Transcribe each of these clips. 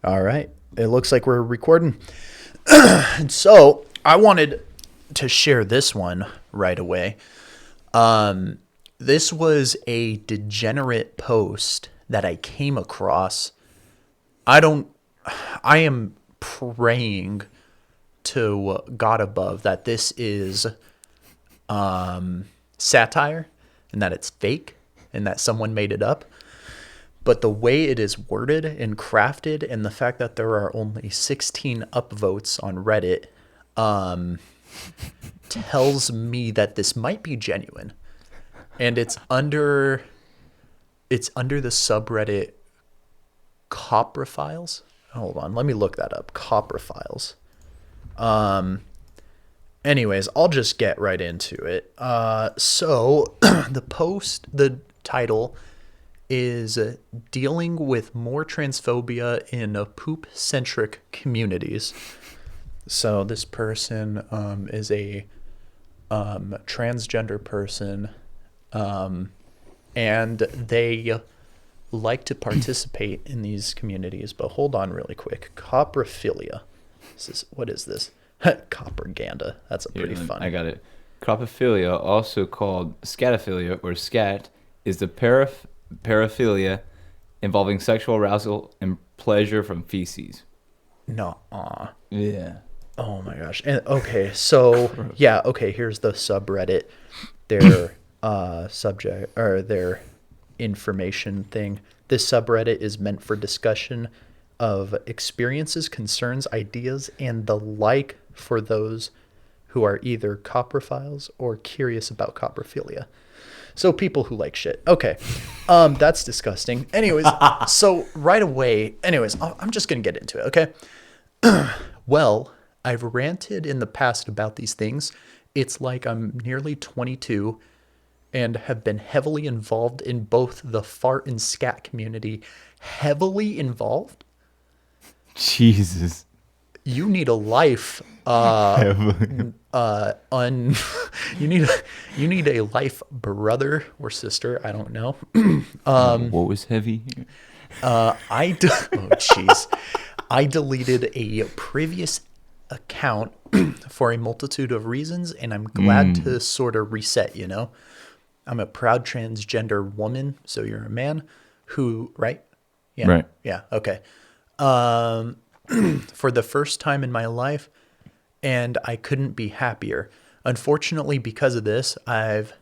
All right. It looks like we're recording. And so I wanted to share this one right away. This was a degenerate post that I came across. I am praying to God above that this is satire and that it's fake and that someone made it up. But the way it is worded and crafted, and the fact that there are only 16 upvotes on Reddit, tells me that this might be genuine. And it's under the subreddit Coprophiles. Hold on, let me look that up. Coprophiles. Anyways, I'll just get right into it. So the title is dealing with more transphobia in poop-centric communities. So this person is a transgender person, and they like to participate in these communities. But hold on really quick. Coprophilia. What is this? Copropaganda. That's a pretty fun. I got it. Coprophilia, also called scatophilia or scat, is the paraphilia involving sexual arousal and pleasure from feces. No. Yeah. Oh my gosh. And okay, so yeah, okay, here's the subreddit. Their subject or their information thing. This subreddit is meant for discussion of experiences, concerns, ideas, and the like for those who are either coprophiles or curious about coprophilia. So people who like shit. Okay. That's disgusting. Anyways, so right away, I'm just going to get into it, okay? Well, I've ranted in the past about these things. It's like I'm nearly 22 and have been heavily involved in both the fart and scat community. Heavily involved? Jesus. You need a life. You need a life brother or sister. I don't know. What was heavy? I deleted a previous account for a multitude of reasons, and I'm glad to sort of reset. I'm a proud transgender woman, so you're a man who, right? Yeah. Right. Yeah. Okay. For the first time in my life, and I couldn't be happier. Unfortunately, because of this, I've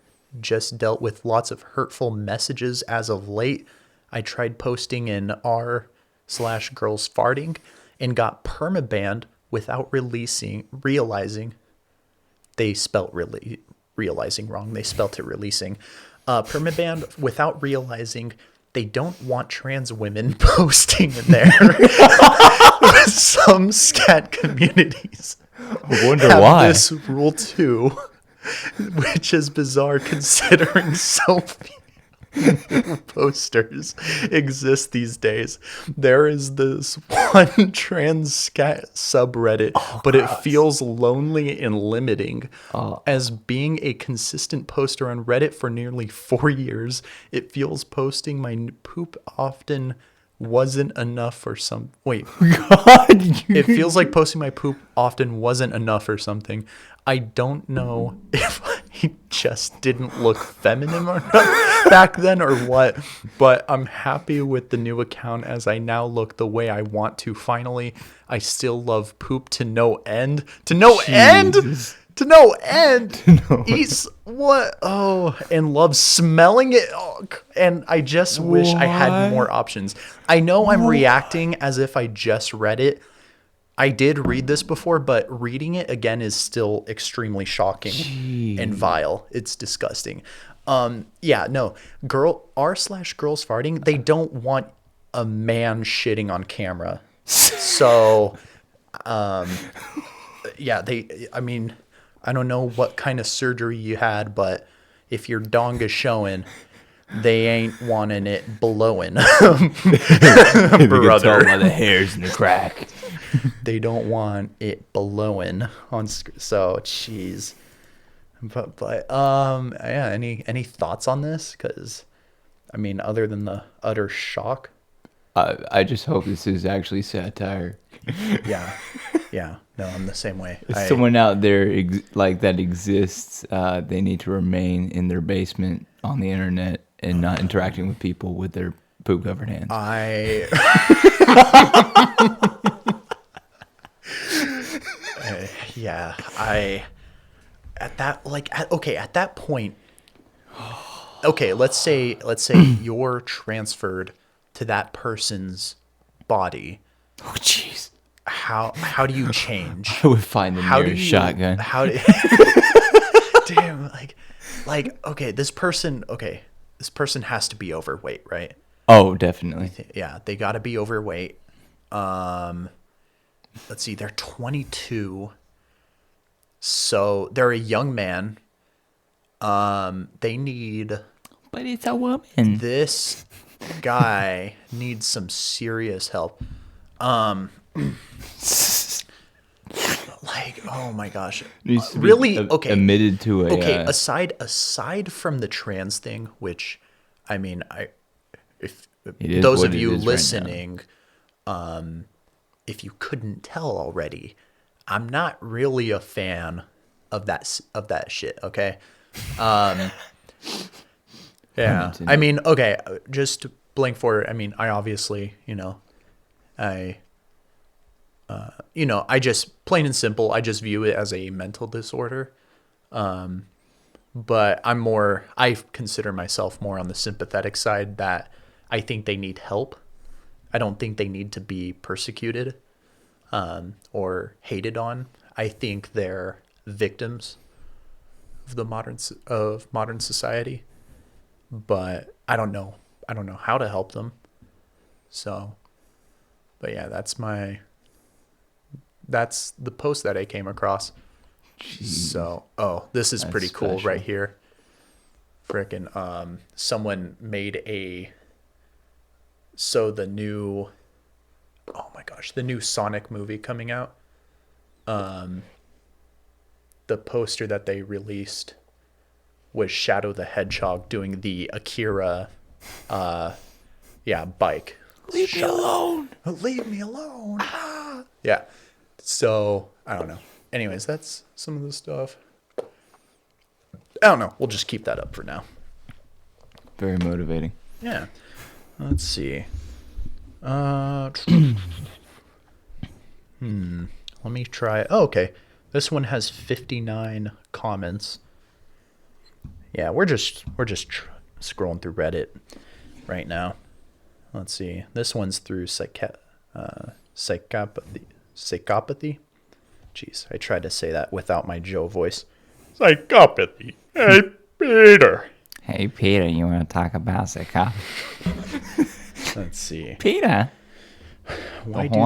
just dealt with lots of hurtful messages as of late. I tried posting in r/girls farting and got permabanned without realizing they spelt realizing wrong. They spelt it releasing. Permabanned without realizing they don't want trans women posting in there. Some scat communities I wonder have why. this rule too, which is bizarre considering so few posters exist these days. There is this one trans scat subreddit, but it feels lonely and limiting. As being a consistent poster on Reddit for nearly 4 years, it feels posting my poop often wasn't enough for some it feels like posting my poop often wasn't enough or something. I don't know if I just didn't look feminine or not back then or what, but I'm happy with the new account as I now look the way I want to. Finally, I still love poop to no end. To no end? To no end. Eats what? Oh, and love smelling it. Oh, and I just wish I had more options. I know I'm reacting as if I just read it. I did read this before, but reading it again is still extremely shocking and vile. It's disgusting. Yeah, no. r/girls farting, they don't want a man shitting on camera. So, yeah, I don't know what kind of surgery you had, but if your dong is showing, they ain't wanting it blowing. Brother. By the hairs in the crack. They don't want it blowing on screen. So, jeez. But yeah, any thoughts on this? Because, other than the utter shock. I just hope this is actually satire. Yeah. Yeah. No, I'm the same way. If someone out there like that exists, they need to remain in their basement on the internet and not interacting with people with their poop covered hands. Yeah, at that point, okay, let's say you're transferred to that person's body. Oh, jeez. How do you change? I would find the nearest shotgun. Damn, okay, this person has to be overweight, right? Oh, definitely. Yeah, they got to be overweight. Let's see, they're 22. So they're a young man. They need But it's a woman. This guy needs some serious help. Oh my gosh. Needs to be Really? Okay. admitted to a. Okay, aside from the trans thing, which, I mean, if It is those what of it you is right now. listening, if you couldn't tell already, I'm not really a fan of that shit. Okay. Yeah. I mean, okay, just blank forward. I mean, I obviously, I just plain and simple, I just view it as a mental disorder. But I consider myself more on the sympathetic side, that I think they need help. I don't think they need to be persecuted, or hated on. I think they're victims of modern society, but I don't know how to help them. So, but yeah, that's the post that I came across. Jeez. So, this is pretty cool right here. Frickin' someone made the new Sonic movie coming out. The poster that they released was Shadow the Hedgehog doing the Akira bike. Leave me alone. Leave me alone. Ah. Yeah. So, I don't know. Anyways, that's some of the stuff. I don't know. We'll just keep that up for now. Very motivating. Yeah. Let's see. Let me try. Oh, okay. This one has 59 comments. Yeah, we're just scrolling through Reddit right now. Let's see. This one's through psychopathy. Jeez, I tried to say that without my Joe voice. Psychopathy. Hey, Peter. Hey, Peter, you want to talk about psychopathy? Let's see. Peter. Why do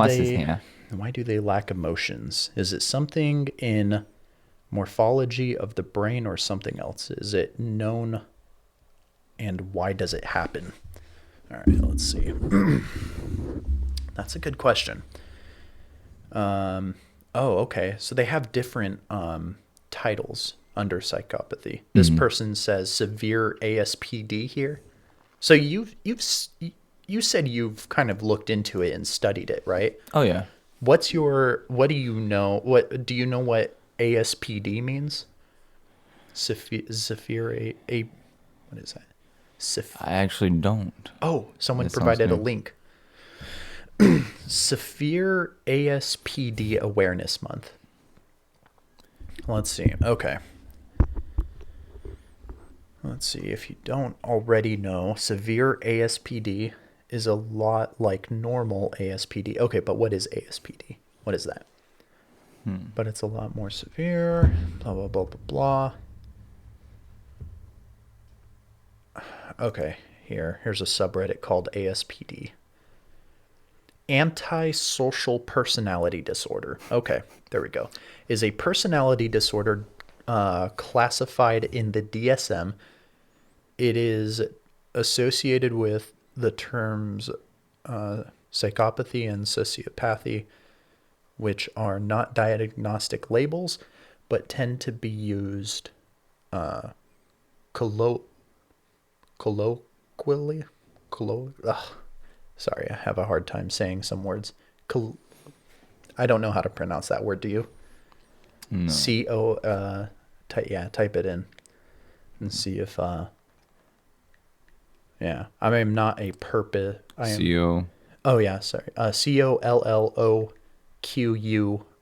they lack emotions? Is it something in morphology of the brain or something else? Is it known, and why does it happen? All right, let's see. That's a good question. Okay. So they have different titles under psychopathy. This person says severe ASPD here. So you said you've kind of looked into it and studied it, right? Oh yeah. What do you know? What do you know what ASPD means? Severe what is that? I actually don't. Oh, someone provided a link. Severe ASPD Awareness Month. Let's see. Okay. Let's see. If you don't already know, severe ASPD is a lot like normal ASPD. Okay, but what is ASPD? What is that? But it's a lot more severe. Blah, blah, blah, blah, blah. Okay, here's a subreddit called ASPD. Antisocial personality disorder. Okay, there we go. Is a personality disorder classified in the DSM. It is associated with the terms psychopathy and sociopathy, which are not diagnostic labels, but tend to be used colloquially. Sorry, I have a hard time saying some words. I don't know how to pronounce that word. Do you? No. Type it in and see if yeah. I mean, I'm not a purpose. I am. CO. Oh yeah, sorry. COLLOQU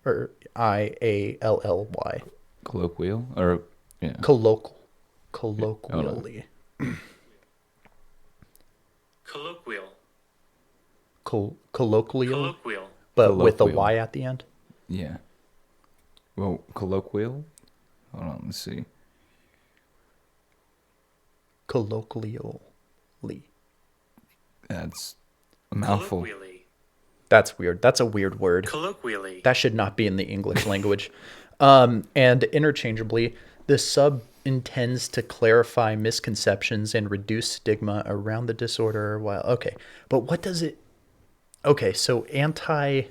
or IALLY. Colloquial? Or, yeah. Colloquial. Hold on. Colloquially. Colloquial. Colloquial, Colloquial. but with a Colloquial. Y at the end. Yeah. Well, colloquial? Hold on, let's see. Colloquially. That's a mouthful. Colloquially. That's weird. That's a weird word. Colloquially. That should not be in the English language. And interchangeably, this sub intends to clarify misconceptions and reduce stigma around the disorder. While okay, but what does it? Okay, so anti-social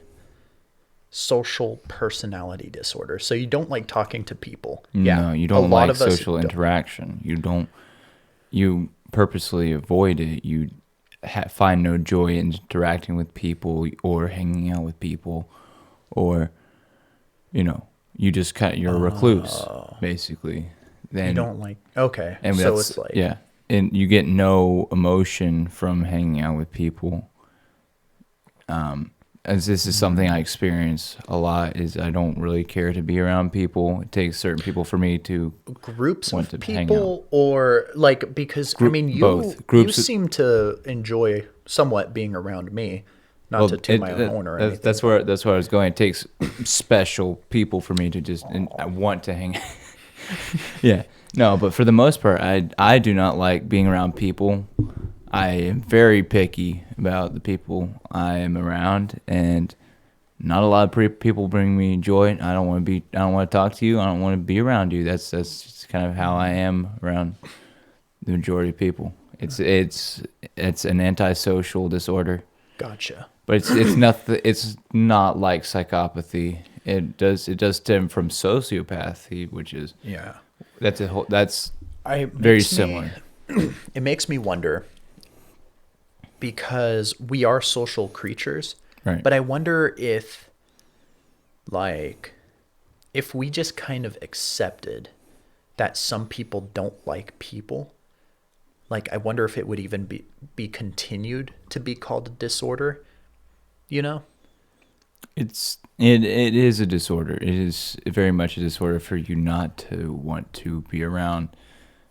personality disorder. So you don't like talking to people. No, you don't a lot like of us social don't. interaction. You purposely avoid it. You find no joy in interacting with people or hanging out with people, or, you just you're a recluse, basically. Then You don't like. Okay, and so that's it's like yeah, and you get no emotion from hanging out with people. As this is something I experience a lot, is I don't really care to be around people. It takes certain people for me to groups want of to hang people, or like because I Group- mean you both. you Groups of- seem to enjoy somewhat being around me, not to toot my own horn or anything. that's where I was going. It takes special people for me to just and I want to hang. Yeah, no, but for the most part, I do not like being around people. I am very picky about the people I am around, and not a lot of people bring me joy. I don't want to talk to you. I don't want to be around you. That's just kind of how I am around the majority of people. It's an antisocial disorder. Gotcha. But it's nothing. It's not like psychopathy. It does stem from sociopathy, which is Yeah. that's It very makes me- similar. It makes me wonder because we are social creatures, Right. but I wonder if we just kind of accepted that some people don't like people, like I wonder if it would even be continued to be called a disorder, you know? It is a disorder. It is very much a disorder for you not to want to be around,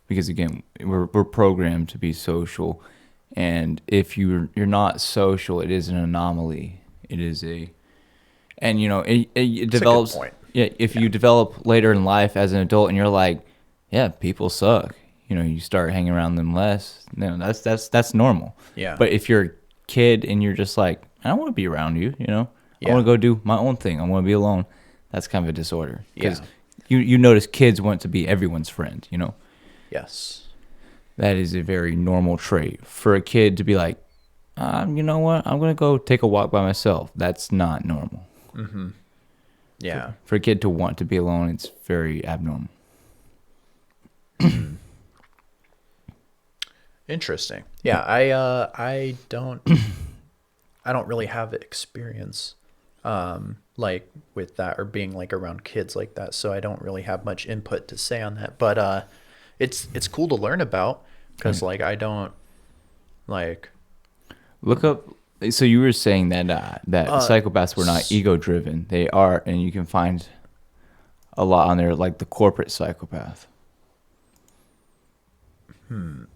because again, we're programmed to be social, and if you're not social, it is an anomaly. It is it develops. point. Yeah, if you develop later in life as an adult, and you're like, yeah, people suck. You start hanging around them less. No, that's normal. Yeah. But if you're a kid and you're just like, I don't want to be around you, I Yeah. want to go do my own thing. I want to be alone. That's kind of a disorder. Because Yeah. you notice kids want to be everyone's friend, Yes. That is a very normal trait. For a kid to be like, you know what? I'm going to go take a walk by myself. That's not normal. Yeah. For a kid to want to be alone, it's very abnormal. Interesting. Yeah, I don't really have experience like with that or being like around kids like that, so I don't really have much input to say on that. But it's cool to learn about because like I don't like Look up. So you were saying that psychopaths were not ego-driven. They are, and you can find a lot on there, like the corporate psychopath.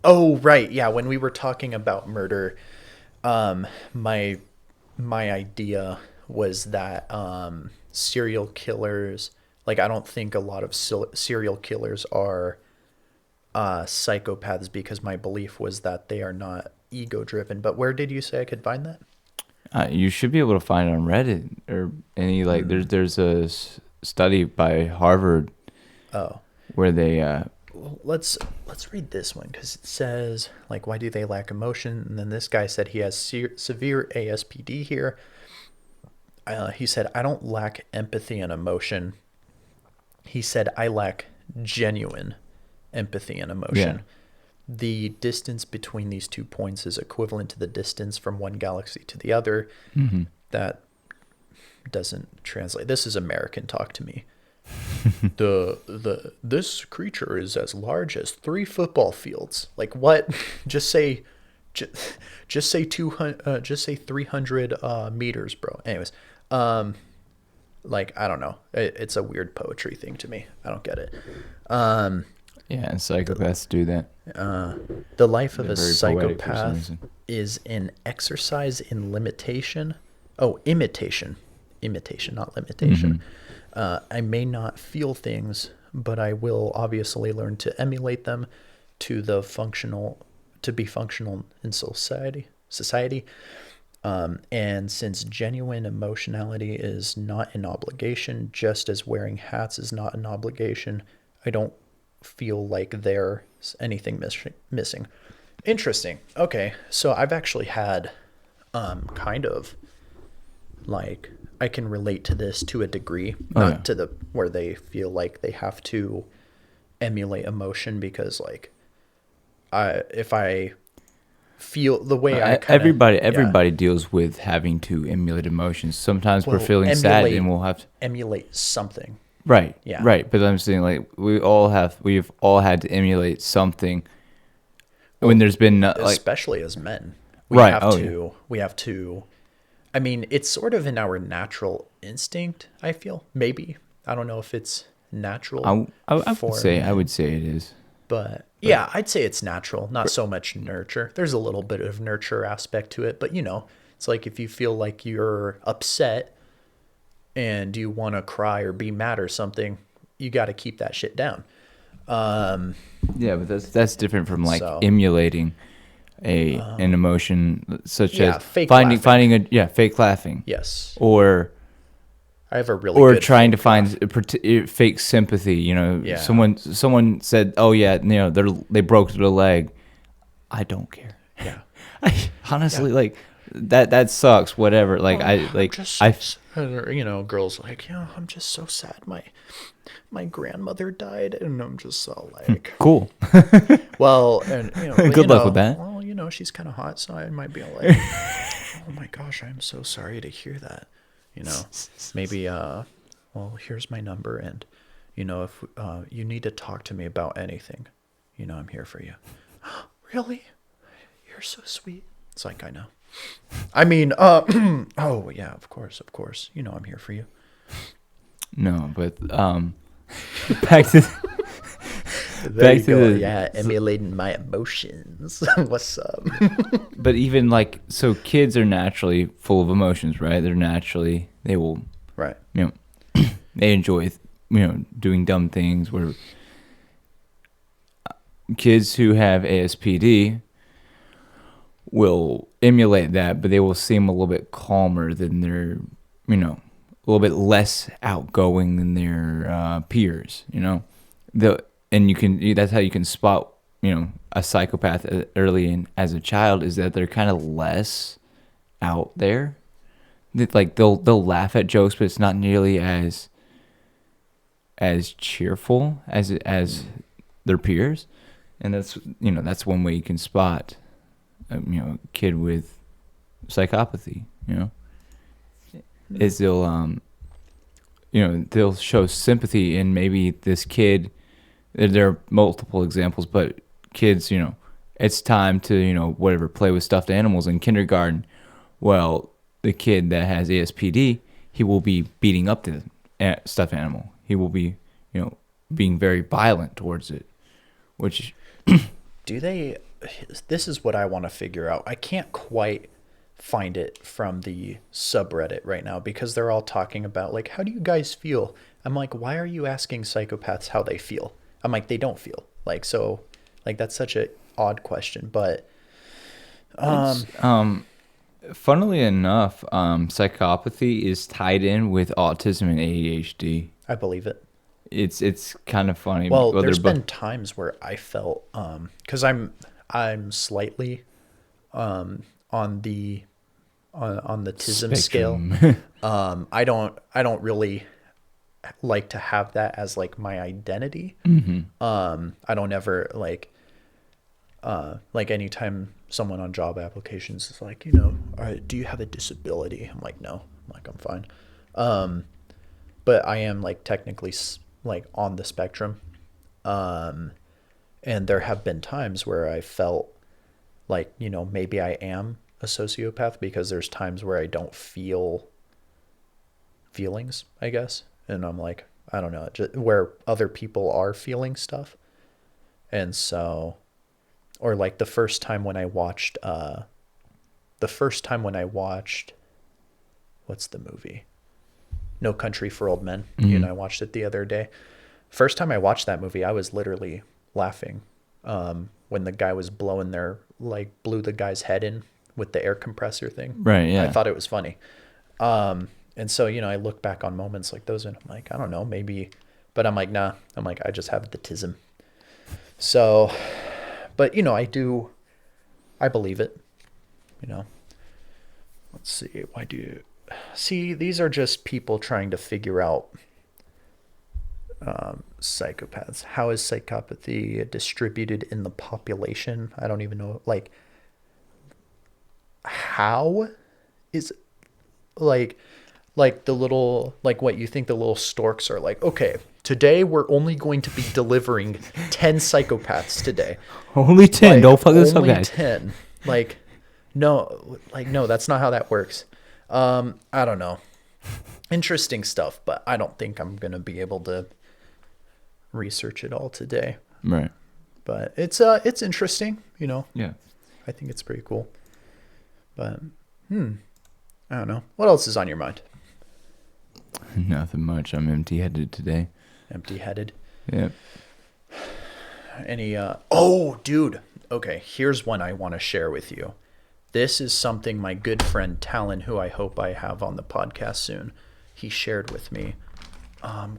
Oh, right. Yeah, when we were talking about murder, my idea was that serial killers, like I don't think a lot of serial killers are psychopaths, because my belief was that they are not ego driven. But where did you say I could find that? You should be able to find it on Reddit or any there's a study by Harvard. Oh. Where they Well, let's read this one, because it says like, why do they lack emotion? And then this guy said he has severe ASPD here. He said, I don't lack empathy and emotion. He said, I lack genuine empathy and emotion. the distance between these 2 points is equivalent to the distance from one galaxy to the other. That doesn't translate. This is American talk to me. This creature is as large as 3 football fields. Like what? just say 200 just say 300 meters, bro. Anyways, like I don't know. It's a weird poetry thing to me. I don't get it. Yeah, psychopaths do that. The life of They're a very poetic for some psychopath reason. is an exercise in limitation. Oh, imitation, not limitation. I may not feel things, but I will obviously learn to emulate them to be functional in society. And since genuine emotionality is not an obligation, just as wearing hats is not an obligation, I don't feel like there's anything missing. Interesting. Okay, so I've actually had kind of like I can relate to this to a degree, not to the where they feel like they have to emulate emotion, because like if I feel the way I kinda, everybody deals with having to emulate emotions. Sometimes we're Well, feeling sad and we'll have to emulate something. right, Yeah. right. But I'm saying like we've all had to emulate something when there's been like Especially as men, we Right, have oh, to we have to I mean, it's sort of in our natural instinct, I feel. Maybe. I don't know if it's natural I for I would men, say it is. but yeah, I'd say it's natural, not so much nurture. There's a little bit of nurture aspect to it, but it's like if you feel like you're upset and you want to cry or be mad or something, you got to keep that shit down. Yeah, but that's different from like So- emulating an emotion such Yeah, as fake finding fake laughing. Yes. Or I have a really good trying to fake find laugh. fake sympathy. Yeah. Someone said, "Oh yeah, they broke their leg." I don't care. Yeah. Honestly, like that sucks. Whatever. Like Girls like, I'm just so sad. My grandmother died, and I'm just so like, cool. well, and Good luck with that. Well, she's kind of hot, so I might be like, oh my gosh, I'm so sorry to hear that. Maybe well, here's my number, and if you need to talk to me about anything, I'm here for you. Really? You're so sweet. It's like, I know. I mean, oh yeah, of course. I'm here for you. No, but back to There you go. Yeah, emulating my emotions. What's up? but even like so kids are naturally full of emotions, right? They will Right. they enjoy doing dumb things. Where kids who have ASPD will emulate that, but they will seem a little bit calmer than their a little bit less outgoing than their peers. That's how you can spot a psychopath early in as a child, is that they're kind of less out there. Like they'll laugh at jokes, but it's not nearly as cheerful as their peers, and that's one way you can spot a kid with psychopathy. Is they'll show sympathy in maybe this kid. There are multiple examples, but kids, it's time to whatever, play with stuffed animals in kindergarten. Well, the kid that has ASPD, he will be beating up the stuffed animal. He will be being very violent towards it, which this is what I want to figure out. I can't quite find it from the subreddit right now, because they're all talking about like, how do you guys feel? I'm like, why are you asking psychopaths how they feel? I'm like, they don't feel like, so like, that's such a odd question. But funnily enough, psychopathy is tied in with autism and ADHD. I believe it. It's kind of funny. Well, there's been times where I felt because I'm slightly on the autism scale. I don't really like to have that as like my identity. I don't ever like Like anytime someone on job applications is like, all right, do you have a disability? I'm like, no. I'm like, I'm fine. But I am like technically like on the spectrum. Um, and there have been times where I felt like, maybe I am a sociopath because there's times where I don't feel feelings, I guess. And I'm like, I don't know, just where other people are feeling stuff. And so, or like the first time when I watched, what's the movie? No Country for Old Men. Mhm. I watched it the other day. First time I watched that movie, I was literally laughing when the guy was blew the guy's head in with the air compressor thing. Right, yeah. I thought it was funny. And so, I look back on moments like those and I'm like, I don't know, maybe, but I'm like, nah, I'm like, I just have the tism. So, but, I believe it, let's see, see, these are just people trying to figure out psychopaths. How is psychopathy distributed in the population? I don't even know. Like, how is like the little like what you think the little storks are like? Okay, today we're only going to be delivering 10 psychopaths today. Only 10. Like, Don't fuck this up, only guys. 10. No, that's not how that works. I don't know. Interesting stuff, but I don't think I'm gonna be able to research it all today. Right. But it's interesting, Yeah. I think it's pretty cool. But I don't know. What else is on your mind? Nothing much. I'm empty-headed today. Empty-headed. Yeah. Any oh, dude. Okay, here's one I want to share with you. This is something my good friend Talon, who I hope I have on the podcast soon, he shared with me.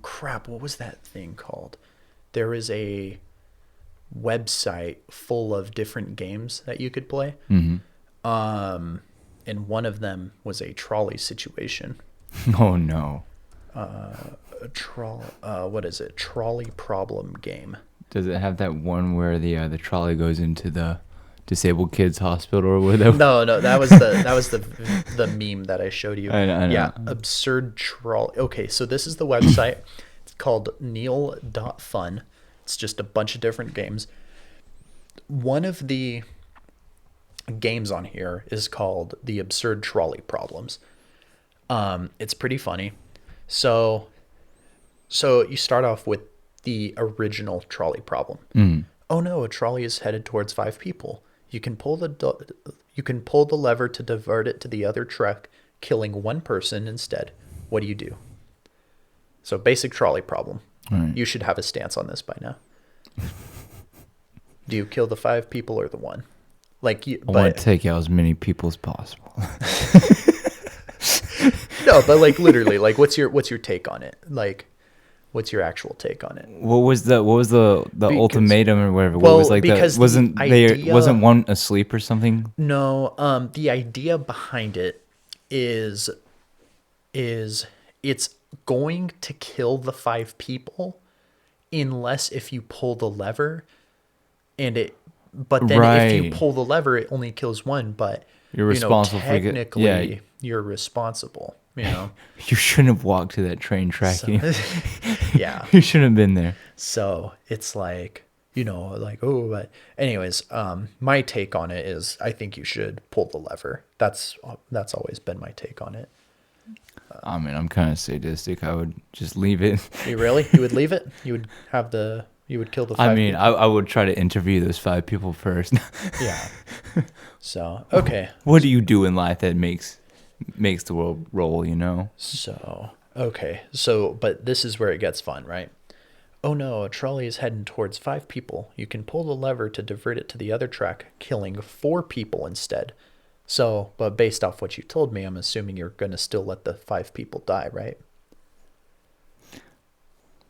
Crap, what was that thing called? There is a website full of different games that you could play. Mm-hmm. And one of them was a trolley situation. Oh, no. What is it? Trolley problem game. Does it have that one where the trolley goes into the disabled kids hospital or whatever? No, that was the meme that I showed you. I know. Yeah, absurd trolley. Okay, so this is the website. It's called neil.fun. It's just a bunch of different games. One of the games on here is called the absurd trolley problems. It's pretty funny. So you start off with the original trolley problem. Mm. Oh no, a trolley is headed towards 5 people. You can pull the lever to divert it to the other truck, killing 1 person instead. What do you do? So basic trolley problem. Right. You should have a stance on this by now. Do you kill the 5 people or the 1? I want to take out as many people as possible. No, but like literally, like what's your take on it? Like, what's your actual take on it? What was the ultimatum or whatever? Well, What was like because that? Wasn't one asleep or something? No, the idea behind it is it's going to kill the 5 people unless if you pull the lever but then if you Right. pull the lever it only kills 1, but You're responsible for technically you're responsible, You shouldn't have walked to that train track. So- yeah. You shouldn't have been there. So it's like, but anyways, my take on it is I think you should pull the lever. That's always been my take on it. I mean, I'm kind of sadistic. I would just leave it. You would leave it? You would kill the 5 I mean, people? I would try to interview those 5 people first. Yeah. So, okay. What do you do in life that makes the world roll, So, okay. So, but this is where it gets fun, right? Oh no, a trolley is heading towards 5 people. You can pull the lever to divert it to the other track, killing 4 people instead. So, but based off what you told me, I'm assuming you're going to still let the 5 people die, right?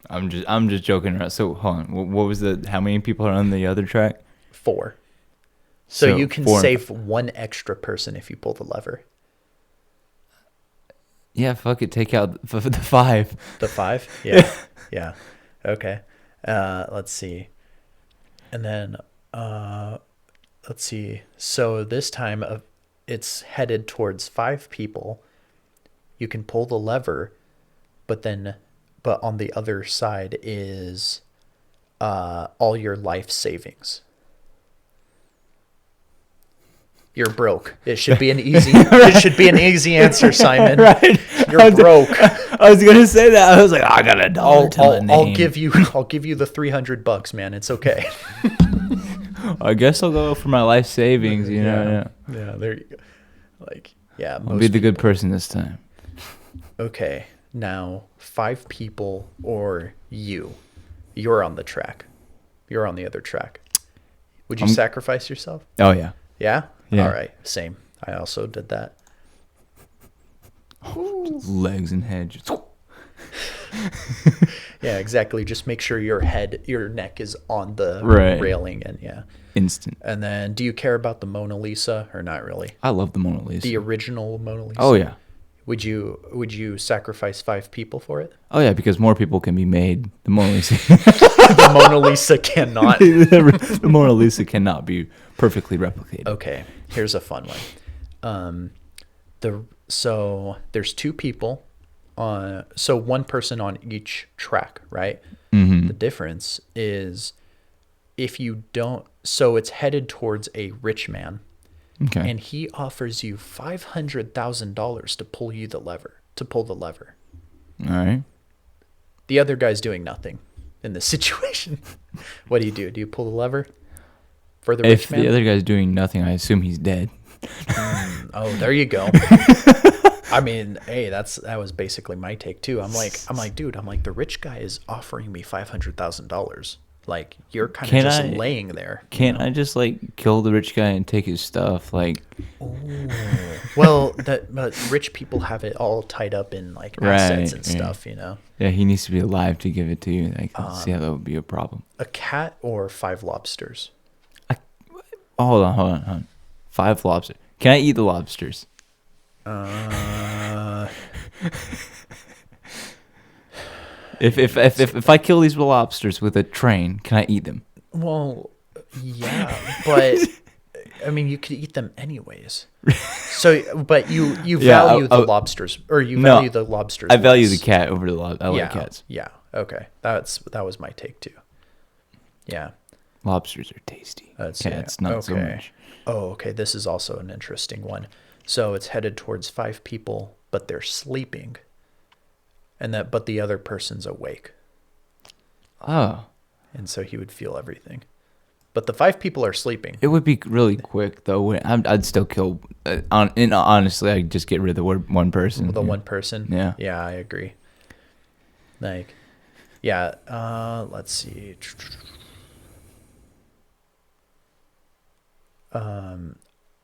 I'm just joking around. So, hold on. What was how many people are on the other track? 4. So you can 4 and save 1 extra person if you pull the lever. Yeah, fuck it. Take out the 5. The 5? Yeah. Yeah. Okay. Let's see. And then let's see. So this time it's headed towards 5 people. You can pull the lever, but on the other side is all your life savings. You're broke. It should be an easy. It should be an easy answer, Simon. Right. You're broke. I was gonna say that. I was like, I got a dollar to my name. I'll give you the $300, man. It's okay. I guess I'll go for my life savings. You know. Yeah. There you go. Like, yeah. I'll be the good person this time. Okay. Now 5 people or you. You're on the track. You're on the other track. Would you sacrifice yourself? Oh yeah. Yeah? Yeah. All right. Same. I also did that. Legs and head. Just... Yeah, exactly. Just make sure your neck is on the railing, and yeah. Instant. And then, do you care about the Mona Lisa or not really? I love the Mona Lisa. The original Mona Lisa? Oh yeah. Would you sacrifice 5 people for it? Oh yeah, because more people can be made. The Mona Lisa. The Mona Lisa cannot. The Mona Lisa cannot be perfectly replicated. Okay, here's a fun one. So there's 2 people so one person on each track, right? Mm-hmm. The difference is if you don't, so it's headed towards a rich man. Okay. And he offers you $500,000 to pull the lever. All right. The other guy's doing nothing in this situation. What do you do? Do you pull the lever for the rich If man? the other guy's doing nothing, I assume he's dead. Oh, there you go. I mean, hey, that was basically my take too. I'm like, dude, the rich guy is offering me $500,000. Like, you're kind of just laying there. Can't I just like kill the rich guy and take his stuff? Like, well, but rich people have it all tied up in like assets and stuff, you know. Yeah, he needs to be alive to give it to you. I can see how that would be a problem. A cat or 5 lobsters? Hold on. 5 lobsters. Can I eat the lobsters? If I kill these lobsters with a train, can I eat them? Well, yeah, but I mean, you could eat them anyways. So, but you value the lobsters, or you value the lobsters. I value the cat over the lobster. I like cats. Yeah. Okay. That was my take too. Yeah. Lobsters are tasty. Cats not so much. Oh, okay. This is also an interesting one. So it's headed towards 5 people, but they're sleeping, but the other person's awake. Oh. And so he would feel everything. But the 5 people are sleeping. It would be really quick, though. I'd still kill. Honestly, I'd just get rid of the one person. The one person? Yeah. Yeah, I agree. Like, yeah, let's see.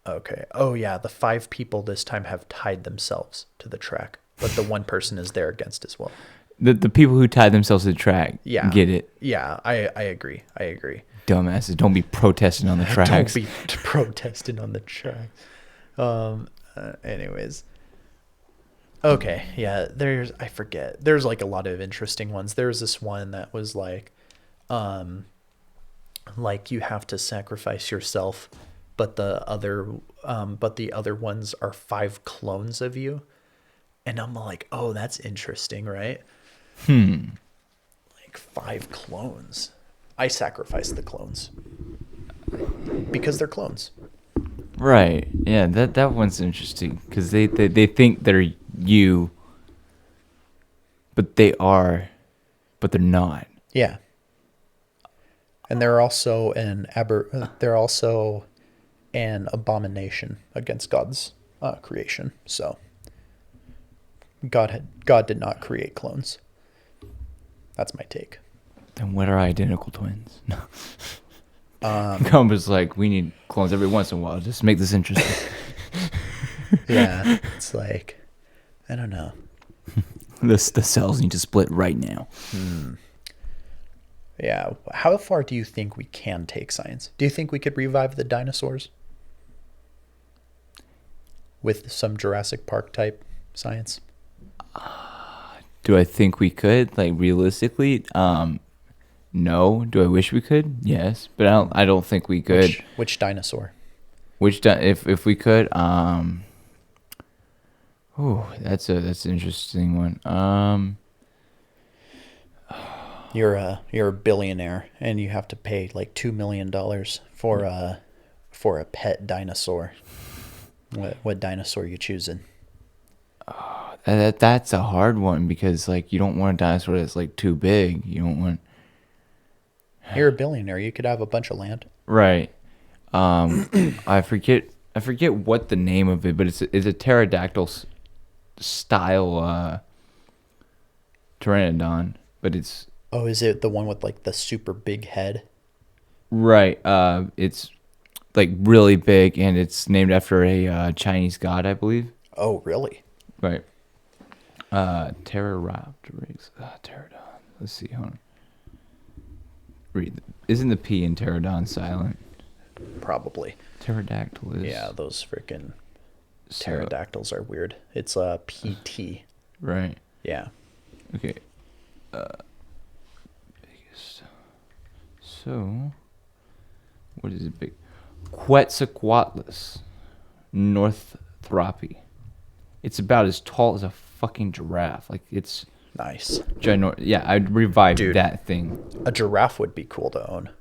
Okay. Oh, yeah, the 5 people this time have tied themselves to the track, but the one person is there against as well. The people who tied themselves to the track get it. Yeah, I agree. Dumbasses, don't be protesting on the tracks. Don't be protesting on the track. Anyways. Okay, yeah, I forget. There's like a lot of interesting ones. There's this one that was like you have to sacrifice yourself, but the other ones are 5 clones of you. And I'm like, oh, that's interesting, right? Like 5 clones. I sacrifice the clones because they're clones. Right. Yeah, that one's interesting because they think they're you, but they're not. Yeah. And they're also an abomination against God's creation. So God did not create clones. That's my take. Then what are identical twins? No. God was like, we need clones every once in a while. Just make this interesting. Yeah, it's like, I don't know. The cells need to split right now. Yeah. How far do you think we can take science? Do you think we could revive the dinosaurs with some Jurassic Park type science? Do I think we could? Like, realistically? No. Do I wish we could? Yes, but I don't think we could. Which dinosaur? If we could, oh, that's an interesting one. You're a billionaire and you have to pay like $2 million for a pet dinosaur. What dinosaur you choosing? That's a hard one because like you don't want a dinosaur that's like too big. You don't want. You're a billionaire. You could have a bunch of land. Right. I forget what the name of it, but it's a pterodactyl style pteranodon, but it's Oh, is it the one with like the super big head? right. It's like really big, and it's named after a Chinese god, I believe. Oh, really? Right. Pterodactyl. Pterodon. Let's see. Hold on. Isn't the P in pterodon silent? Probably. Pterodactyl is. Yeah, those freaking pterodactyls are weird. It's PT. Right. Yeah. Okay. Biggest. So, what is it big? Quetzalcoatlus northropi. It's about as tall as a fucking giraffe. Like it's Nice. ginormous. Yeah, I'd revive Dude. that thing. A giraffe would be cool to own.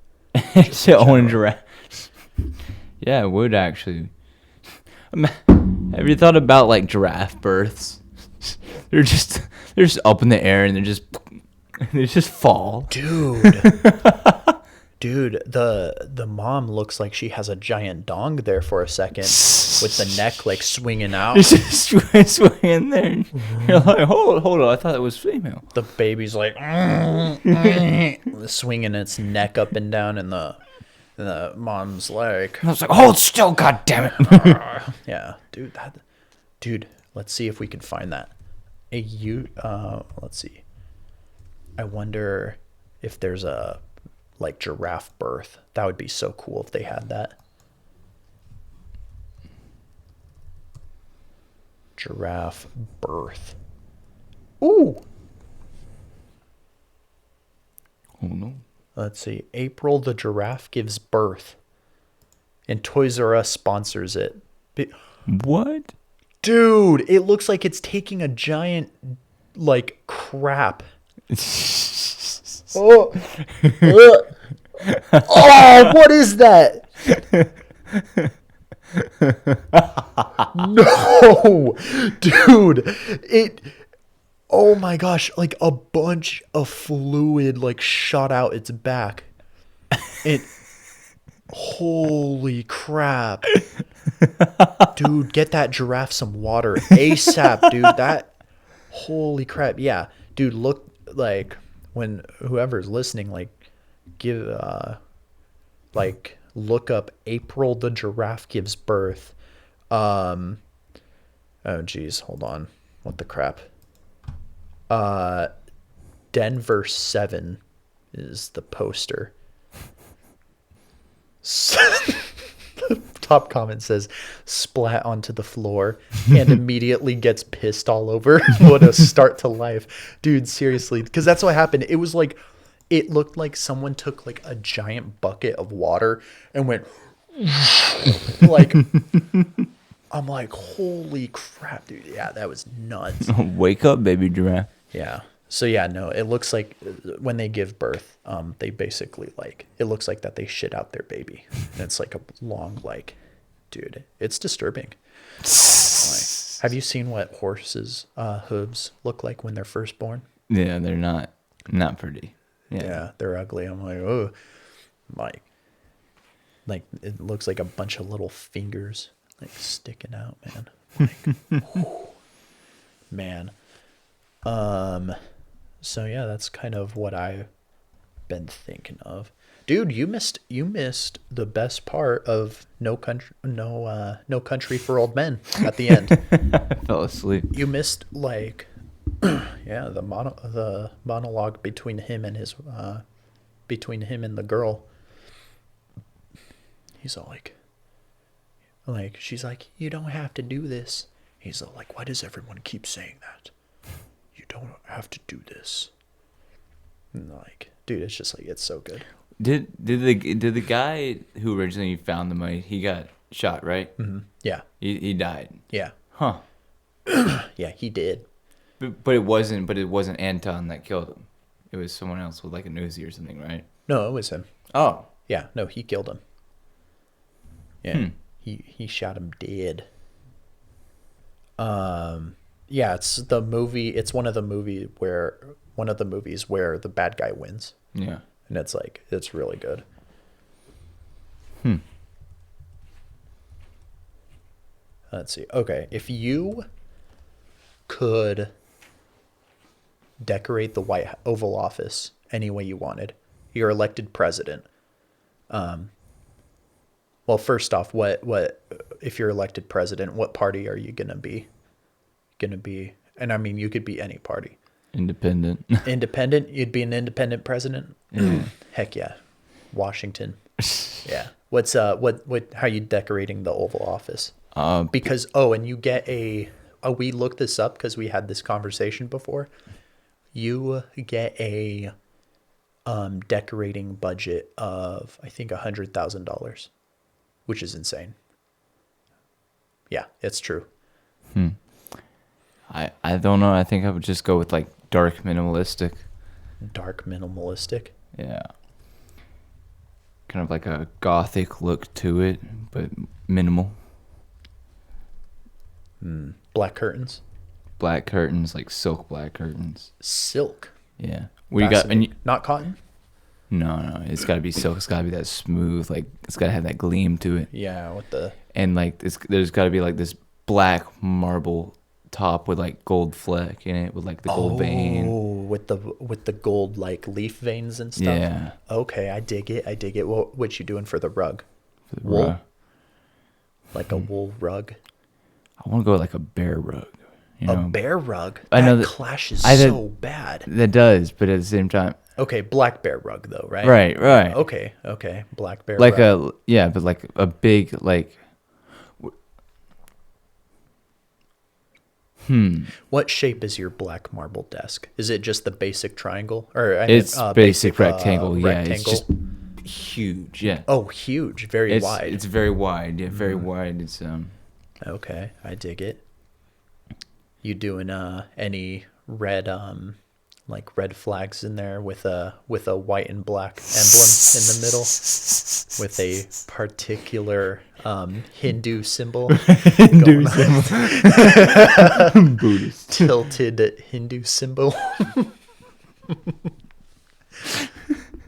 To own a giraffe. Yeah, it would actually. Have you thought about like giraffe births? They're just up in the air and they just fall. Dude. Dude, the mom looks like she has a giant dong there for a second with the neck like swinging out. It's just swinging there. And you're like, hold on, I thought it was female. The baby's like swinging its neck up and down, and the mom's like, I was like, hold still, goddammit. yeah, dude, let's see if we can find that. Let's see. I wonder if there's a like giraffe birth. That would be so cool if they had that. Giraffe birth. Ooh. Oh no. Let's see. April the giraffe gives birth. And Toys R Us sponsors it. What? Dude, it looks like it's taking a giant like crap. Oh. Oh, what is that? No, dude, oh my gosh, like a bunch of fluid like shot out its back. Holy crap. Dude, get that giraffe some water ASAP, dude. Holy crap. Yeah, dude, look, like when whoever's listening, like give look up April the giraffe gives birth. Oh geez, hold on. What the crap? Denver 7 is the poster. Top comment says splat onto the floor and immediately gets pissed all over. What a start to life. Dude, seriously, because that's what happened. It was like, it looked like someone took like a giant bucket of water and went like, I'm like, holy crap, dude. Yeah, that was nuts. Wake up, baby giraffe. Yeah. So yeah, no, it looks like when they give birth, they basically like, it looks like that they shit out their baby. And it's like a long, like, dude, it's disturbing. Like, have you seen what horses' hooves look like when they're first born? Yeah, they're not pretty. Yeah, they're ugly. I'm like, oh, like it looks like a bunch of little fingers like sticking out, man. Like, whew, man. So yeah, that's kind of what I've been thinking of. Dude, you missed the best part of No Country for Old Men at the end. I fell asleep. You missed like yeah, the monologue between him and the girl. He's all like she's like, you don't have to do this. He's all like, why does everyone keep saying that? You don't have to do this. And like, dude, it's just like, it's so good. Did the guy who originally found the money, he got shot, right? Yeah. He died. Yeah. Huh. Yeah, he did. But it wasn't Anton that killed him. It was someone else with like a Uzi or something, right? No, it was him. Oh. Yeah, no, he killed him. Yeah. He shot him dead. Yeah, it's the movie. It's one of the movies where the bad guy wins, Yeah. and it's like it's really good. Let's see. Okay, if you could decorate the Oval Office any way you wanted, you're elected president. Well, first off, what if you're elected president? What party are you gonna be? And I mean, you could be any party. Independent. Independent? You'd be an independent president? Yeah. Heck yeah. Washington. Yeah. What's how you decorating the Oval Office? Because and you get we looked this up because we had this conversation before. You get a decorating budget of I think $100,000, which is insane. Yeah, it's true. I don't know. I think I would just go with like dark minimalistic. Dark minimalistic. Yeah. Kind of like a gothic look to it, but minimal. Black curtains. Black curtains, like silk black curtains. Silk. Yeah. What you got? Not cotton? No. It's got to be silk. It's got to be that smooth. Like it's got to have that gleam to it. Yeah, with the And like there's got to be like this black marble top with like gold fleck in it with like the gold vein. Oh, with the gold like leaf veins and stuff. Yeah. Okay, I dig it. What you doing for the rug? For the Wool? rug. Like a wool rug? I want to go with like a bear rug. You know? A bear rug? I know that that clashes so bad. That does, but at the same time. Okay, black bear rug though, right? Right. Okay, black bear like rug. but like a big like. What shape is your black marble desk? Is it just the basic triangle, or It's basic rectangle. Yeah, rectangle? it's just huge. Yeah. Oh, huge, very wide. It's very wide. Yeah, very wide. It's Okay, I dig it. You doing any red like red flags in there with a white and black emblem in the middle with a particular Hindu symbol? Hindu symbol. Buddhist. Tilted Hindu symbol.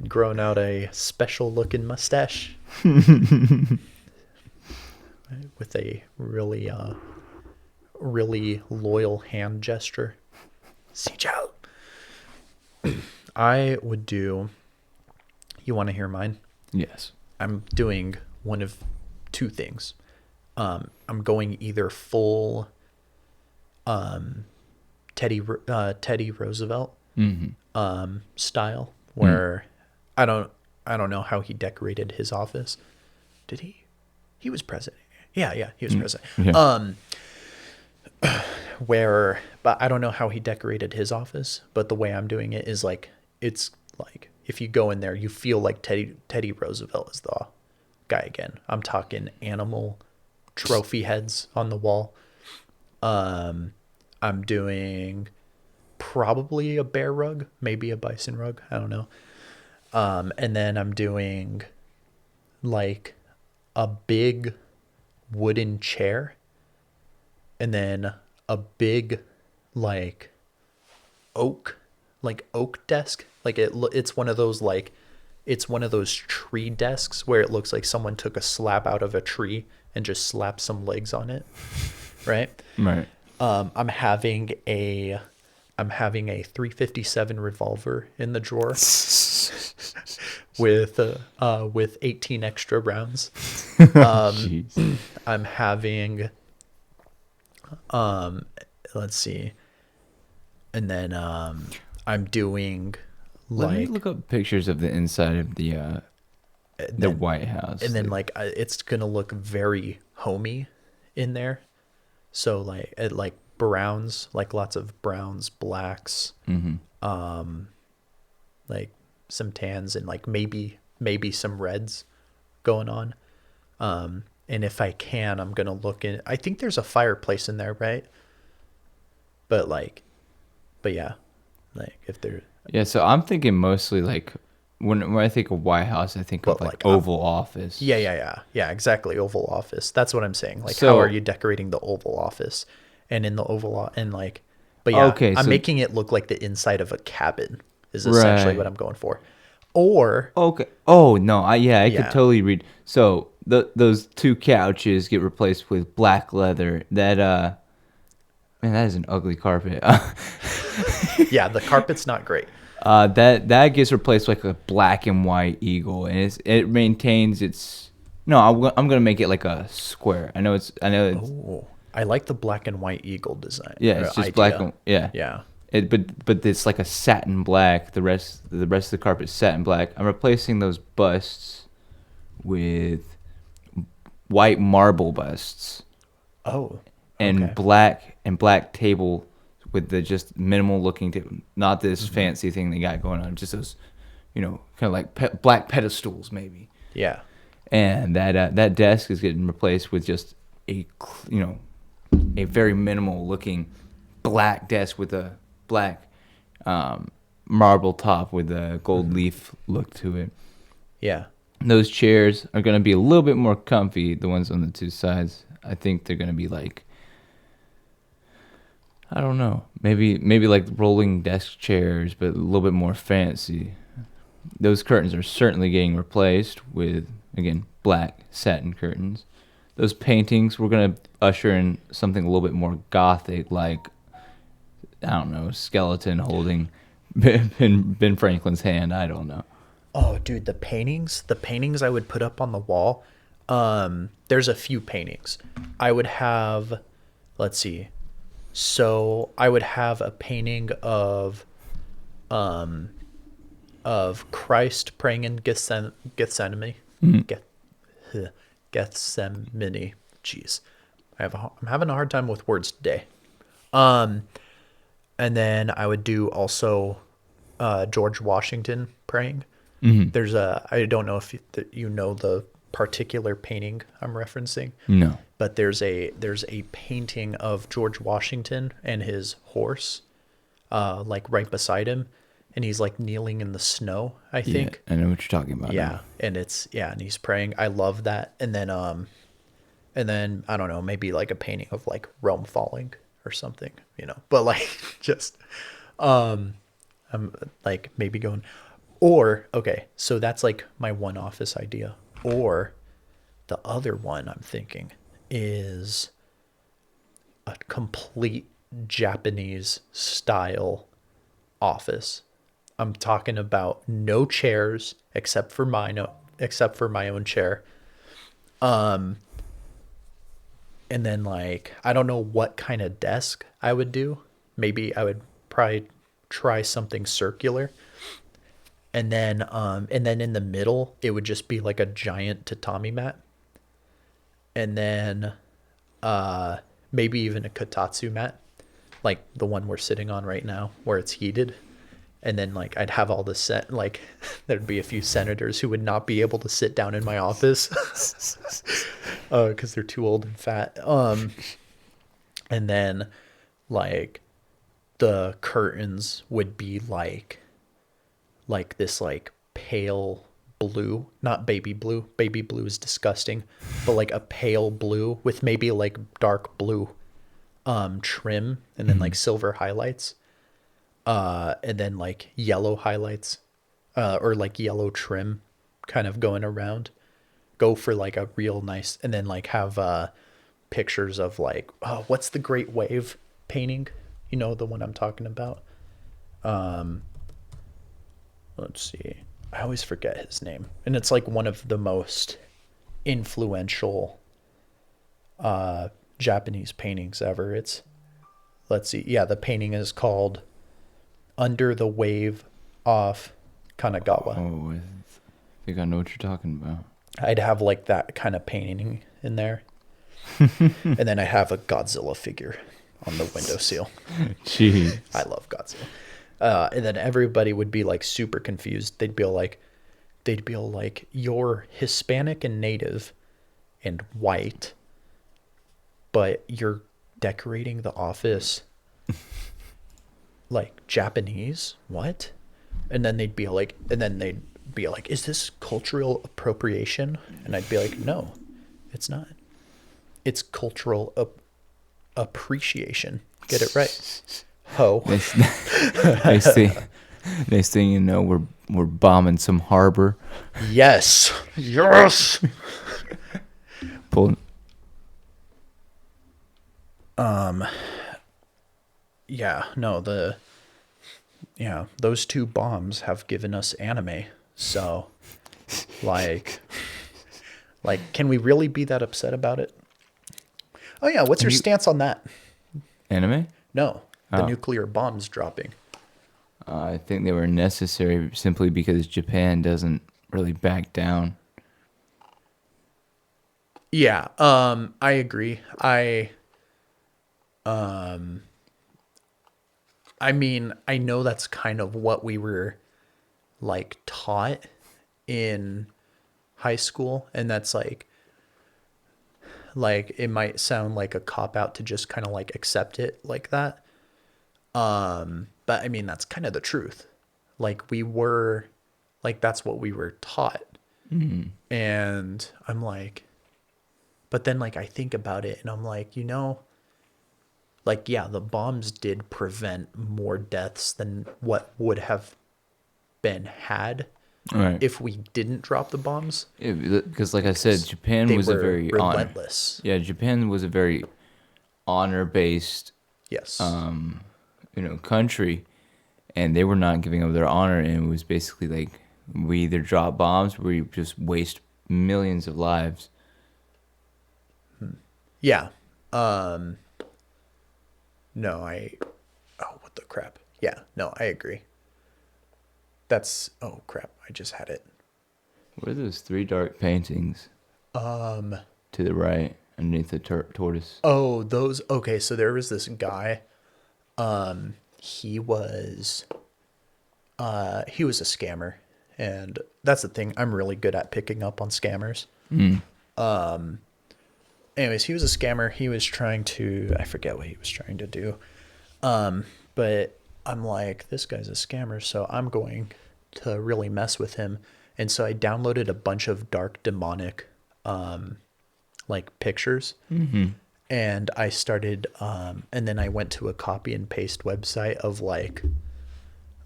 Growing out a special looking mustache. With a really really loyal hand gesture. Sijal. I would do. You want to hear mine? Yes. I'm doing one of two things. I'm going either full Teddy Roosevelt style, where I don't know how he decorated his office. Did he? He was president. Yeah, he was president. Yeah. But I don't know how he decorated his office, but the way I'm doing it is like, it's like, if you go in there, you feel like Teddy Roosevelt is the guy again. I'm talking animal trophy heads on the wall. I'm doing probably a bear rug, maybe a bison rug. I don't know. And then I'm doing like a big wooden chair, and then a big like oak desk. Like it's one of those tree desks where it looks like someone took a slab out of a tree and just slapped some legs on it. Right? Right. I'm having a 357 revolver in the drawer with 18 extra rounds. Jeez. I'm having let's see. And then I'm doing Let me like, look up pictures of the inside of the White House. and then like it's gonna look very homey in there. So like browns, like lots of browns, blacks, like some tans and like maybe some reds going on. And if I can, I'm gonna look in. I think there's a fireplace in there, right? But like, but yeah, like if there, Yeah, so I'm thinking mostly like when I think of White House, I think of but like like, Oval Office. yeah, exactly. Oval Office. That's what I'm saying. Like, how are So you decorating the Oval Office? And in the and like, but yeah, okay, I'm so making it look like the inside of a cabin is essentially what right. I'm going for. Or Okay. Oh no, I could yeah, totally read. So those two couches get replaced with black leather. That man, that is an ugly carpet. yeah, the carpet's not great. That gets replaced with like a black and white eagle, and it maintains its. No, I'm gonna make it like a square. I know it's Oh, I like the black and white eagle design yeah, or it's just black idea. and yeah. Yeah. But it's like a satin black. The rest of the carpet is satin black. I'm replacing those busts with white marble busts Oh, and okay. black table with the just minimal looking table, not this Mm-hmm. fancy thing they got going on. Just those, kind of like black pedestals maybe. Yeah. And that desk is getting replaced with just a very minimal looking black desk with a black marble top with a gold leaf look to it. Yeah. Those chairs are going to be a little bit more comfy, the ones on the two sides. I think they're going to be like, I don't know, maybe like rolling desk chairs, but a little bit more fancy. Those curtains are certainly getting replaced with, again, black satin curtains. Those paintings, we're going to usher in something a little bit more gothic, like, I don't know, skeleton holding Ben Franklin's hand. I don't know. Oh, dude, the paintings I would put up on the wall. There's a few paintings. I would have, let's see. So I would have a painting of Christ praying in Gethsemane. Geth- Gethsemane. Jeez, I'm having a hard time with words today. And then I would do also George Washington praying. There's I don't know if you know the particular painting I'm referencing, No. but there's a painting of George Washington and his horse, like right beside him, and he's like kneeling in the snow, I Yeah, think. I know what you're talking about. Yeah, now. and he's praying. I love that. And then I don't know, maybe like a painting of like Rome falling or something, But like just I'm like maybe going or okay, so that's like my one office idea. Or the other one I'm thinking is a complete Japanese style office. I'm talking about no chairs except for my own chair. And then like I don't know what kind of desk I would do. Maybe I would probably try something circular. And then in the middle it would just be like a giant tatami mat. And then maybe even a kotatsu mat, like the one we're sitting on right now where it's heated. And then like I'd have all the like there'd be a few senators who would not be able to sit down in my office because they're too old and fat. And then like the curtains would be like this like pale blue, not baby blue. Baby blue is disgusting, but like a pale blue with maybe like dark blue trim and then like silver highlights. And then like yellow highlights, or like yellow trim kind of going around. Go for like a real nice, and then like have pictures of like, oh, what's the Great Wave painting? You know, the one I'm talking about. Let's see. I always forget his name. And it's like one of the most influential Japanese paintings ever. Let's see. Yeah, the painting is called Under the Wave off Kanagawa. Oh, I think I know what you're talking about. I'd have like that kind of painting in there. And then I have a Godzilla figure on the windowsill. Jeez. I love Godzilla. And then everybody would be like super confused. They'd be all like, you're Hispanic and native and white, but you're decorating the office like Japanese? What? And then they'd be like, is this cultural appropriation? And I'd be like, no, it's not. It's cultural appreciation. Get it right. Ho. Next thing you know, we're bombing some harbor. Yes. Yes. Pulling. Yeah, no, those two bombs have given us anime. So, like, can we really be that upset about it? Oh yeah, what's your stance on that? Anime? No, the Oh. nuclear bombs dropping. I think they were necessary simply because Japan doesn't really back down. Yeah, I agree. I mean, I know that's kind of what we were like taught in high school, and that's like it might sound like a cop out to just kind of like accept it like that. But I mean, that's kind of the truth. Like we were like that's what we were taught. And I'm like, but then like I think about it and I'm like, like yeah, the bombs did prevent more deaths than what would have been had Right. if we didn't drop the bombs. Because like I said, Japan They was a were very relentless. Yeah, Japan was a very honor-based, Yes. country, and they were not giving up their honor, and it was basically like we either drop bombs or we just waste millions of lives. Yeah. No, oh, what the crap? Yeah, no, I agree. Oh crap, I just had it. What are those three dark paintings? To the right, underneath the tortoise. Oh, okay, so there was this guy. He was he was a scammer, and that's the thing. I'm really good at picking up on scammers. Anyways, he was a scammer. He was trying to, I forget what he was trying to do. But I'm like, this guy's a scammer, so I'm going to really mess with him. And so I downloaded a bunch of dark demonic, like pictures. And I started, and then I went to a copy and paste website of like,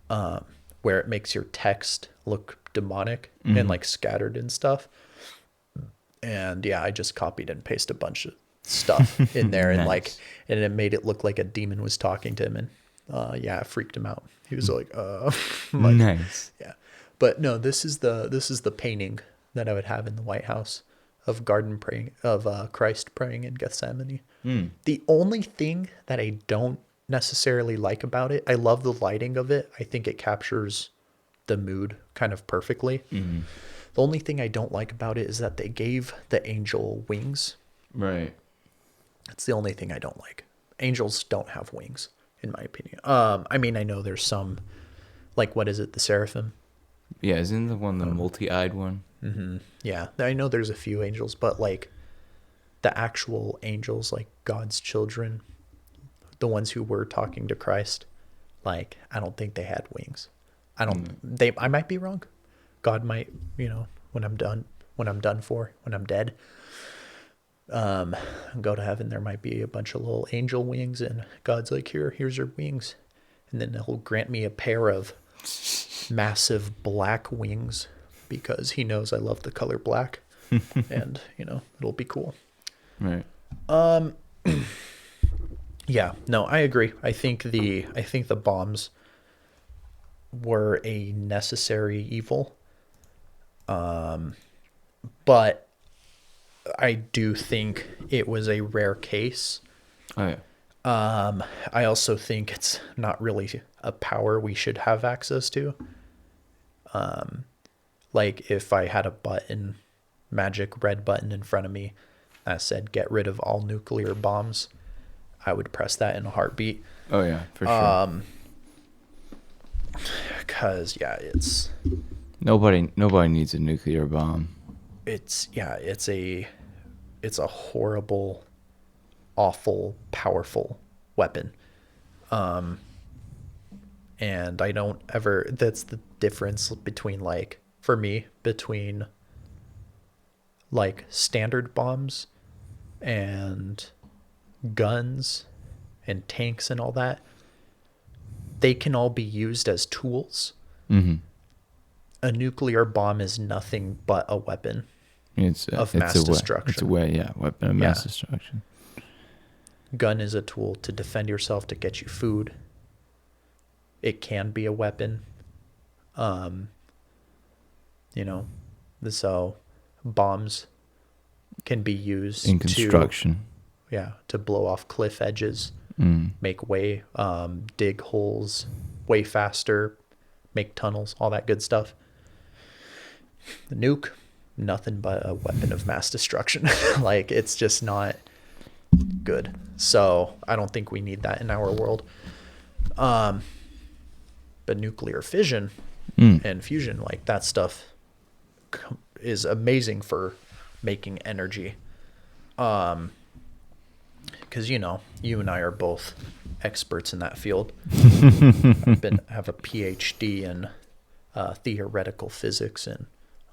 where it makes your text look demonic and like scattered and stuff. And yeah, I just copied and pasted a bunch of stuff in there and Nice. and it made it look like a demon was talking to him. And yeah, it freaked him out. He was like, like, Nice. yeah. But no, this is the painting that I would have in the White House of Christ praying in Gethsemane. The only thing that I don't necessarily like about it, I love the lighting of it. I think it captures the mood kind of perfectly. The only thing I don't like about it is that they gave the angel wings. Right. That's the only thing I don't like. Angels don't have wings, in my opinion. I mean, I know there's some, like, what is it, the seraphim? Yeah, isn't the one the multi-eyed one? Yeah, I know there's a few angels, but like the actual angels, like God's children, the ones who were talking to Christ, like I don't think they had wings. I might be wrong. God might, when I'm done, when I'm dead, go to heaven, there might be a bunch of little angel wings and God's like, here's your wings. And then he'll grant me a pair of massive black wings because he knows I love the color black and, it'll be cool. Right. Yeah, no, I agree. I think the bombs were a necessary evil. But I do think it was a rare case. Oh yeah. I also think it's not really a power we should have access to. Like if I had a magic red button in front of me that said get rid of all nuclear bombs, I would press that in a heartbeat. Oh yeah, for sure. Because Nobody needs a nuclear bomb. it's a horrible, awful, powerful weapon. And I don't ever, that's the difference between, like, for me, between like standard bombs and guns and tanks and all that. They can all be used as tools. Mm-hmm. A nuclear bomb is nothing but a weapon of mass It's destruction. a weapon of mass destruction. Gun is a tool to defend yourself, to get you food. It can be a weapon. So bombs can be used in construction. To blow off cliff edges, Mm. make way, dig holes way faster, make tunnels, all that good stuff. The nuke, nothing but a weapon of mass destruction. Like, it's just not good. So I don't think we need that in our world. But nuclear fission and fusion, like, that stuff is amazing for making energy. Because, you and I are both experts in that field. Have a PhD in theoretical physics and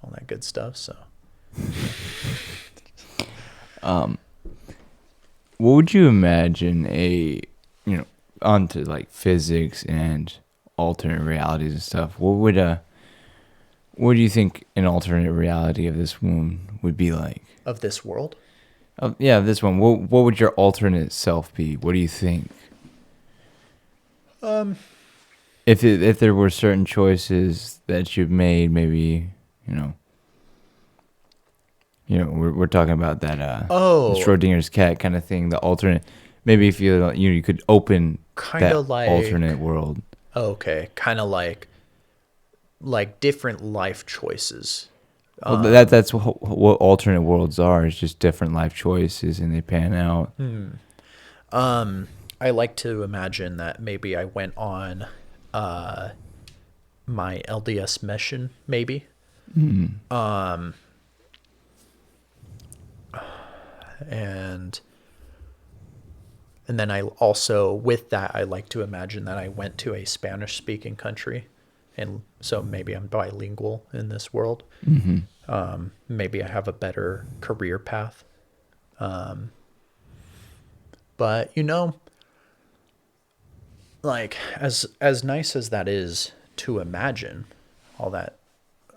all that good stuff. So, what would you imagine onto like physics and alternate realities and stuff? What do you think an alternate reality of this one would be like? Of this world? This one. What would your alternate self be? What do you think? If there were certain choices that you've made, maybe we're talking about that Schrodinger's cat kind of thing. The alternate, maybe if you could open kind of like alternate world. Okay, kind of like different life choices. Well, that's what alternate worlds are. It's just different life choices, and they pan out. I like to imagine that maybe I went on my LDS mission, maybe. And then I also, with that, I like to imagine that I went to a Spanish-speaking country, and so maybe I'm bilingual in this world. Maybe I have a better career path. But like, as nice as that is to imagine, all that,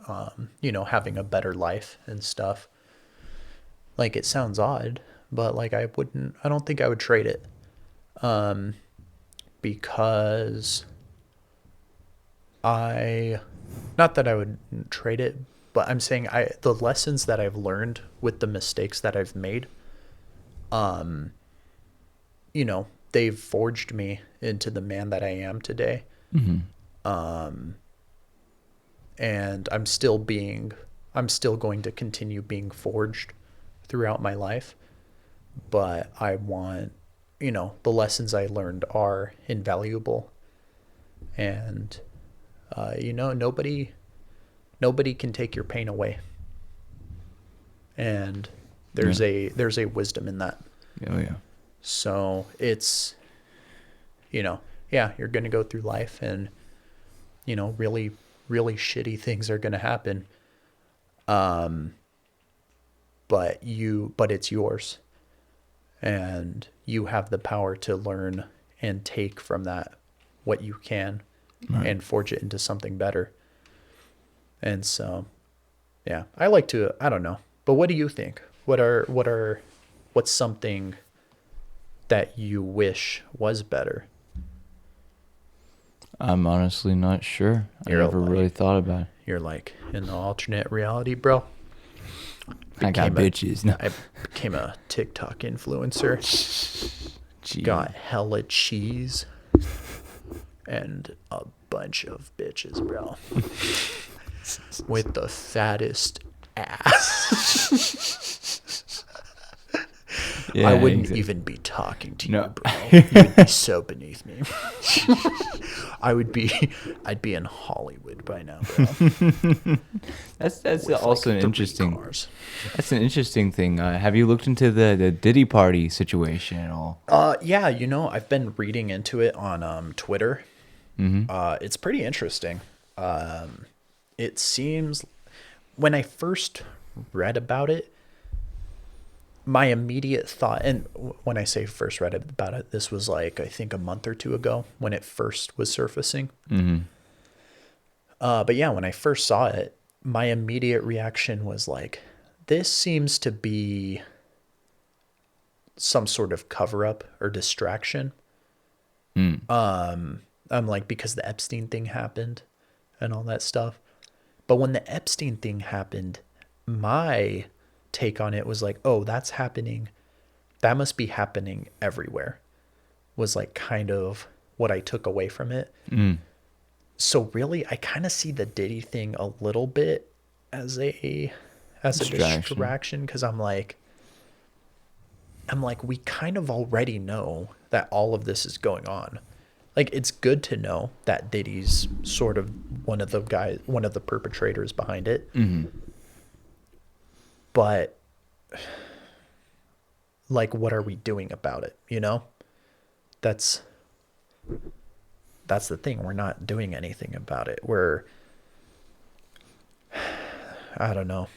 having a better life and stuff, like, it sounds odd, but like, I don't think I would trade it. Because not that I would trade it, but I'm saying the lessons that I've learned with the mistakes that I've made, they've forged me into the man that I am today. And I'm still going to continue being forged throughout my life, but I want, the lessons I learned are invaluable, and, nobody can take your pain away. And there's a wisdom in that. Oh yeah. So it's, you're going to go through life, and, really, really shitty things are going to happen. But it's yours, and you have the power to learn and take from that what you can, right, and forge it into something better. And so, yeah, I don't know, but what do you think? What's something that you wish was better? I'm honestly not sure. I never really thought about it. You're like, in the alternate reality, bro, I got bitches. No. I became a TikTok influencer. Gee. Got hella cheese and a bunch of bitches, bro. With the fattest ass. Yeah, I wouldn't exactly. even be talking to No. you, bro. You'd be so beneath me. I'd be in Hollywood by now, bro. That's With also like an 3 interesting. cars. That's an interesting thing. Have you looked into the Diddy Party situation at all? Yeah, I've been reading into it on Twitter. It's pretty interesting. It seems when I first read about it, my immediate thought, and when I say first read about it, this was like I think a month or two ago when it first was surfacing. But yeah, when I first saw it, my immediate reaction was like, this seems to be some sort of cover up or distraction. I'm like, because the Epstein thing happened and all that stuff. But when the Epstein thing happened, my take on it was like, oh, that's happening. That must be happening everywhere, was like kind of what I took away from it. So really, I kind of see the Diddy thing a little bit as a distraction, because I'm like, we kind of already know that all of this is going on. Like, it's good to know that Diddy's sort of one of the perpetrators behind it. But like, what are we doing about it? That's the thing. We're not doing anything about it. I don't know.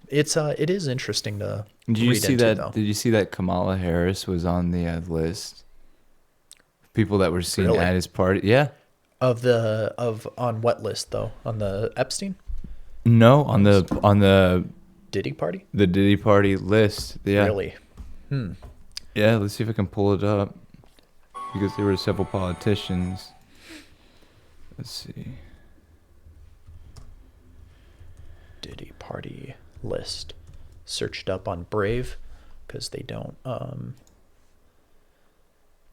It is interesting to Did you read see into, that? though. Did you see that Kamala Harris was on the list? People that were seen Really? at his party. Yeah. On what list though? On the Epstein No, on the Diddy party? Diddy Party list. Yeah. Really? Yeah. Let's see if I can pull it up because there were several politicians. Let's see. Diddy party list. Searched up on Brave because they don't.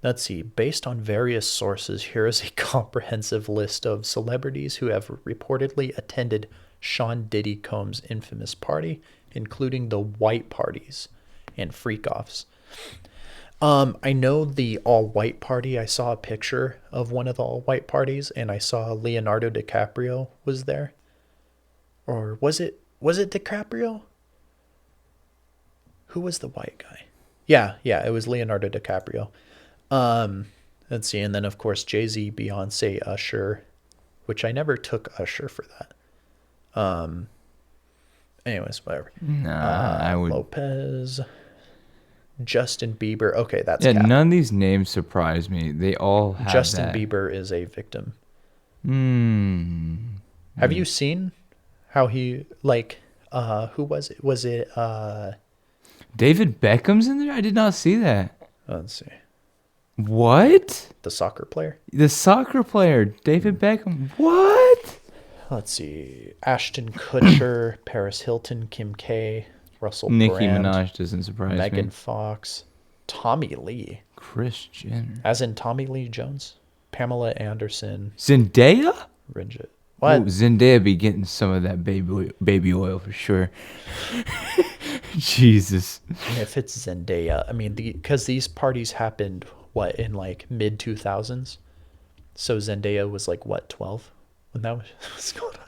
Let's see. Based on various sources, here is a comprehensive list of celebrities who have reportedly attended Sean Diddy Combs' infamous party, including the white parties and freak-offs. I know the all-white party. I saw a picture of one of the all-white parties, and I saw Leonardo DiCaprio was there. Or was it DiCaprio? Who was the white guy? Yeah, it was Leonardo DiCaprio. Let's see, and then of course Jay-Z, Beyonce, Usher, which I never took Usher for that. Anyways, whatever. Nah, I would. Lopez, Justin Bieber. Okay, that's Yeah, cap. none of these names surprise me. They all have Justin that. Bieber is a victim. Hmm. Have you seen how he who was it? Was it David Beckham's in there? I did not see that. let's see. What? The soccer player? The soccer player, David Beckham. What? Let's see. Ashton Kutcher, Paris Hilton, Kim K, Russell Nicki Brand, Minaj doesn't surprise Megan me. Fox, Tommy Lee, Kris Jenner. as in Tommy Lee Jones, Pamela Anderson, Zendaya? Ridget. Oh, What? Zendaya be getting some of that baby oil for sure. Jesus. And if it's Zendaya, I mean, because these parties happened, what, in like mid 2000s? So Zendaya was like, what, 12 when that was going on?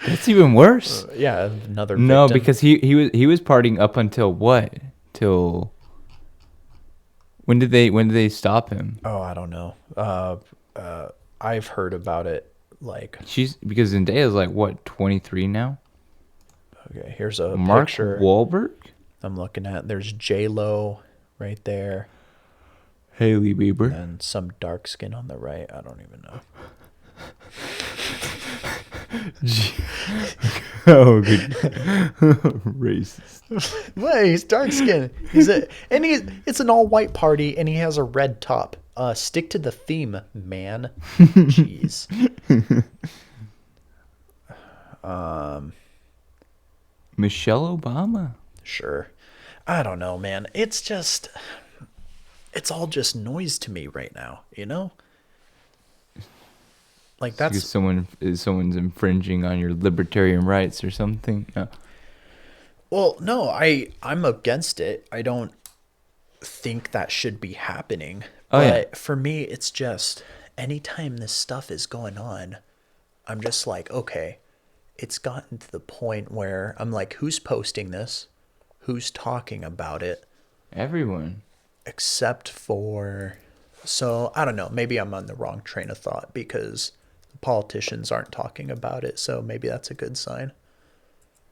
That's even worse. Yeah, another No, victim. because he was partying up until what? Till when did they stop him? Oh, I don't know. I've heard about it. Like, Because Zendaya's like what, 23 now? okay, here's a Mark picture Wahlberg? I'm looking at. There's J-Lo right there, Hailey Bieber. and some dark skin on the right. I don't even know. Oh, good. Racist. Well, he's dark skinned. It's an all white party, and he has a red top. Stick to the theme, man. Jeez. Michelle Obama. Sure. I don't know, man. It's all just noise to me right now, Like, Because that's someone's infringing on your libertarian rights or something. No. well, no, I'm against it. I don't think that should be happening. Oh, yeah. But for me, it's just anytime this stuff is going on, I'm just like, okay, it's gotten to the point where I'm like, who's posting this? Who's talking about it? Everyone. Except for, so I don't know, maybe I'm on the wrong train of thought because the politicians aren't talking about it. So maybe that's a good sign.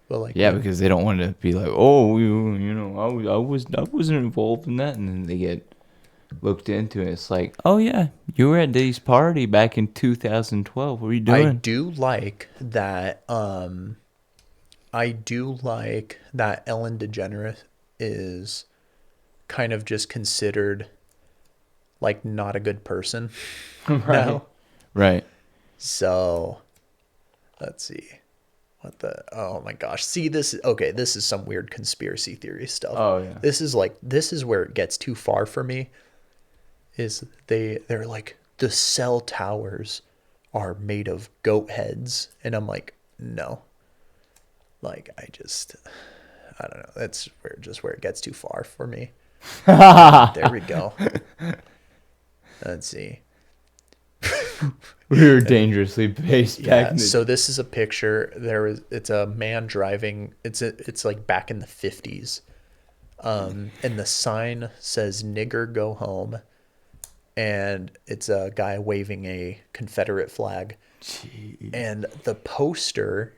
But like, Yeah, because they don't want to be like, oh, I wasn't involved in that, and then they get looked into it. It's like, oh yeah, you were at this party back in 2012. What were you doing? I do like that. I do like that Ellen DeGeneres is kind of just considered like not a good person now. Right. So let's see. What the? Oh my gosh. See, this is okay. This is some weird conspiracy theory stuff. Oh yeah. This is where it gets too far for me. Is they're like the cell towers are made of goat heads, and I'm like, no. Like I don't know. That's where it gets too far for me. There we go. Let's see. We were dangerously based back in the So this is a picture. It's a man driving. It's like back in the 50s. And the sign says "Nigger go home," and it's a guy waving a Confederate flag. Jeez. And the poster,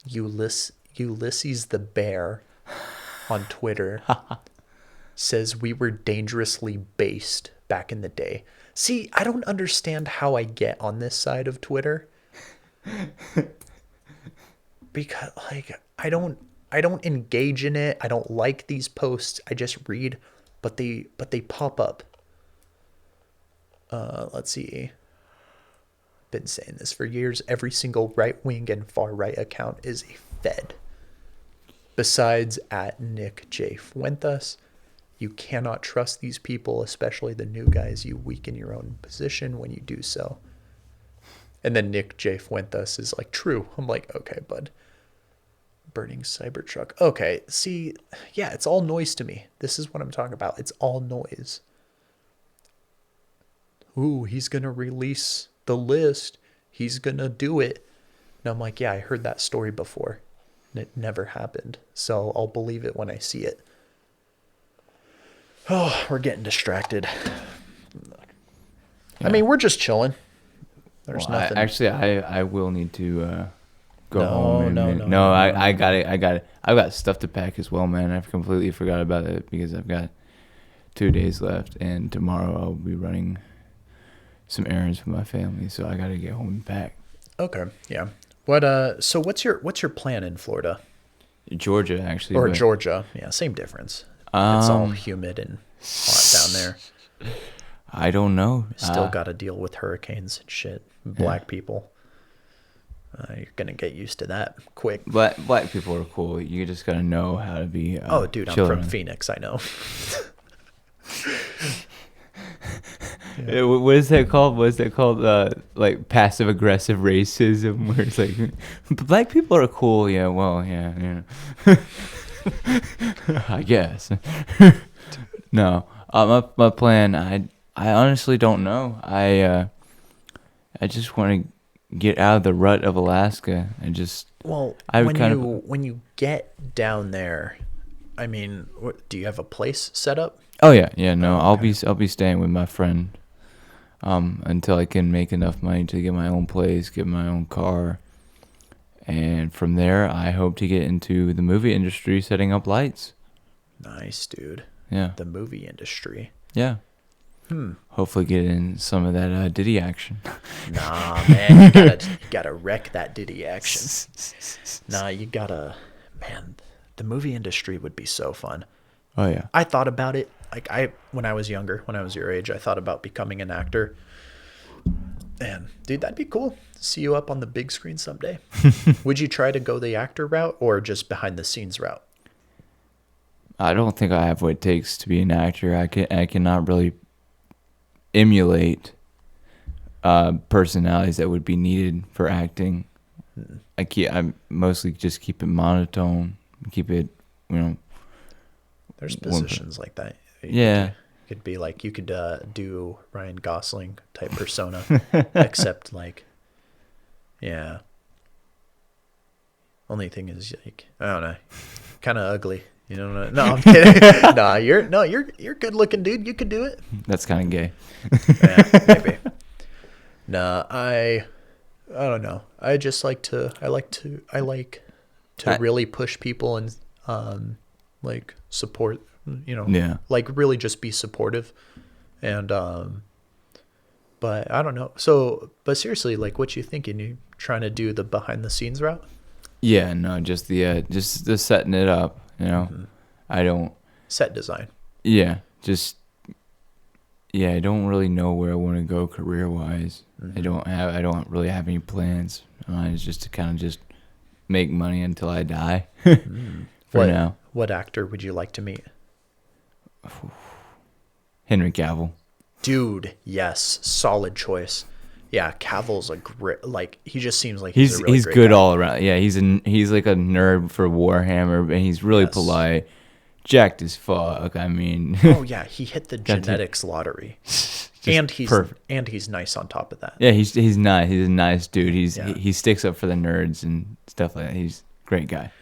Ulysses the Bear, on Twitter, says we were dangerously based back in the day. See, I don't understand how I get on this side of Twitter. Because like I don't engage in it. I don't like these posts. I just read, but they pop up. Let's see. Been saying this for years. Every single right wing and far right account is a Fed. Besides at Nick J. Fuentes, you cannot trust these people, especially the new guys. You weaken your own position when you do so. And then Nick J. Fuentes is like, true. I'm like, okay, bud. Burning Cybertruck. Okay, see, yeah, it's all noise to me. This is what I'm talking about. It's all noise. Ooh, he's going to release the list. He's going to do it. And I'm like, yeah, I heard that story before. And it never happened. So I'll believe it when I see it. Oh, we're getting distracted. Yeah. I mean, we're just chilling. There's nothing. I will need to go home. No, I got it. I've got stuff to pack as well, man. I've completely forgot about it because I've got 2 days left, and tomorrow I'll be running some errands with my family, so I got to get home and pack. Okay, yeah. What? So what's your plan in Florida? Georgia, actually. Or Georgia? Yeah, same difference. It's all humid and hot down there. I don't know. Still got to deal with hurricanes and shit. Black people. You're gonna get used to that quick. Black people are cool. You just gotta know how to be. Oh, dude, I'm from Phoenix. I know. Yeah. What is that called? What is that called? Like passive aggressive racism, where it's like, black people are cool. Yeah, well, yeah. I guess. No, my plan. I honestly don't know. I just want to get out of the rut of Alaska and just. Well, when you get down there, I mean, do you have a place set up? Oh yeah. No, okay. I'll be staying with my friend, until I can make enough money to get my own place, get my own car, and from there I hope to get into the movie industry, setting up lights. Nice, dude. Yeah. The movie industry. Yeah. Hopefully get in some of that Diddy action. Nah, man, you gotta wreck that Diddy action. Nah, you gotta, man. The movie industry would be so fun. Oh yeah. I thought about it. Like when I was younger, when I was your age, I thought about becoming an actor. And dude, that'd be cool. See you up on the big screen someday. Would you try to go the actor route or just behind the scenes route? I don't think I have what it takes to be an actor. I cannot really emulate personalities that would be needed for acting. I mostly just keep it monotone, keep it, There's positions like that. Yeah. Could be like you could do Ryan Gosling type persona, except like, yeah. Only thing is like I don't know, kind of ugly. You know? No, I'm kidding. You're good looking, dude. You could do it. That's kind of gay. Yeah, maybe. Nah, I don't know. I just like to. I like to really push people and like support. Yeah. Like really just be supportive, and but I don't know. So, but seriously, like, what you thinking? You trying to do the behind the scenes route? Yeah, no, just the setting it up, I don't. Set design. Yeah, just yeah, I don't really know where I want to go career wise. I don't really have any plans. Mine is just to kind of just make money until I die. For now. What actor would you like to meet? Henry Cavill. Dude, yes, solid choice. Yeah, Cavill's a great. Like, he just seems like he's a really he's great good guy. all around. Yeah, he's like a nerd for Warhammer, and he's really Yes. polite, jacked as fuck. I mean, Oh yeah, he hit the Got to- genetics lottery, just and he's perfect. and he's nice on top of that. Yeah, he's nice. He's a nice dude. Yeah. He sticks up for the nerds and stuff like that. He's a great guy.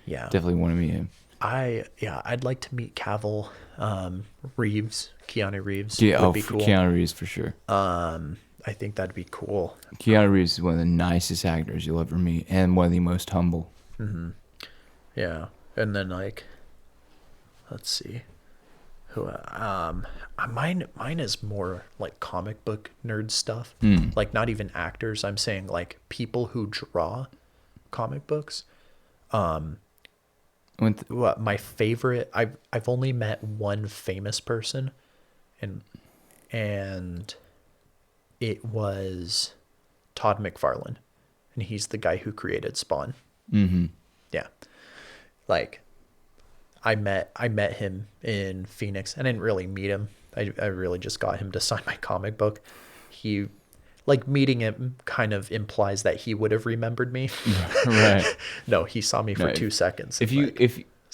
Yeah, Definitely want to meet him. I'd like to meet Cavill, Keanu Reeves Yeah, would be cool. Keanu Reeves for sure. I think that'd be cool. Keanu Reeves is one of the nicest actors you'll ever meet, and one of the most humble. Yeah, and then like, let's see, who mine is more like comic book nerd stuff. Like not even actors. I'm saying like people who draw comic books. What my favorite? I've only met one famous person, and it was Todd McFarlane, and he's the guy who created Spawn. Mm-hmm. Yeah, like I met him in Phoenix. I didn't really meet him. I really just got him to sign my comic book. He, like, meeting him kind of implies that he would have remembered me. Right. No, he saw me for No, 2 seconds. If and, you like,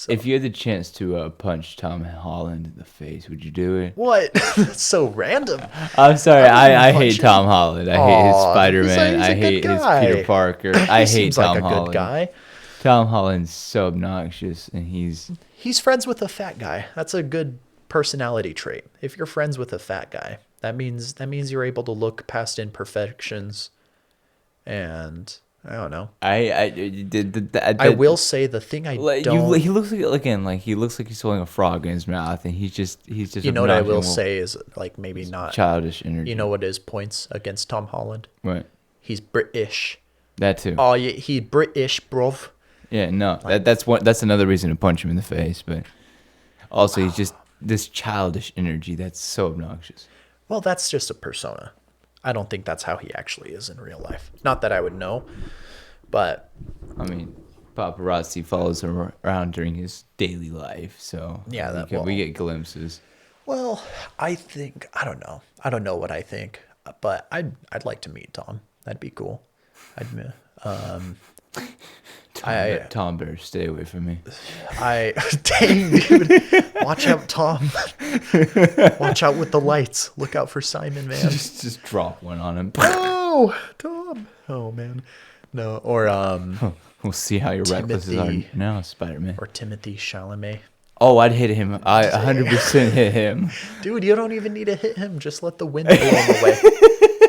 if you had the chance to punch Tom Holland in the face, would you do it? what? That's so random. I'm sorry, I I wouldn't hate punch Tom Holland. I hate his Aw, Spider-Man. he's a I good hate his guy. Peter Parker. I He hate seems Tom like a Holland. good guy. Tom Holland's so obnoxious, and He's friends with a fat guy. That's a good personality trait. If you're friends with a fat guy, that means you're able to look past imperfections. And I don't know. I will say the thing I don't. He looks like he looks like he's holding a frog in his mouth, and he's just You know what I will obnoxious. say is like maybe not. Childish energy. You know what his points against Tom Holland? What? He's British. That too. Oh yeah, he British, bruv. Yeah, no, that's another reason to punch him in the face, but also he's just this childish energy that's so obnoxious. Well, that's just a persona. I don't think that's how he actually is in real life. Not that I would know, but I mean, paparazzi follows him around during his daily life, so Yeah, we get glimpses. well, I don't know. I don't know what I think, but I'd like to meet Tom. That'd be cool. Tom better stay away from me. Dang, dude. Watch out, Tom. Watch out with the lights. Look out for Simon, man. just drop one on him. Oh, Tom. Oh, man. No, or We'll see how your recklesses are Timothy. now, Spider-Man. or Timothy Chalamet. Oh, I'd hit him. I 100% hit him. Dude, you don't even need to hit him. Just let the wind blow him away.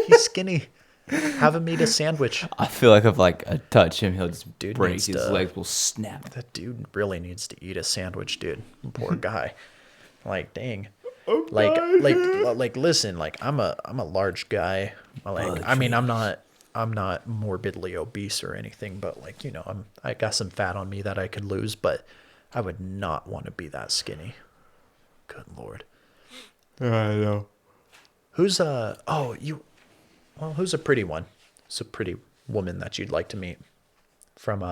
He's skinny. Have him eat a sandwich. I feel like if I touch him, he'll just Dude break. needs His to- legs will snap. That dude really needs to eat a sandwich, dude. Poor guy. Like, dang. Like listen, like I'm a large guy. I mean, I'm not morbidly obese or anything, but like, I got some fat on me that I could lose, but I would not want to be that skinny. Good Lord. I know. Who's who's a pretty one? Who's a pretty woman that you'd like to meet from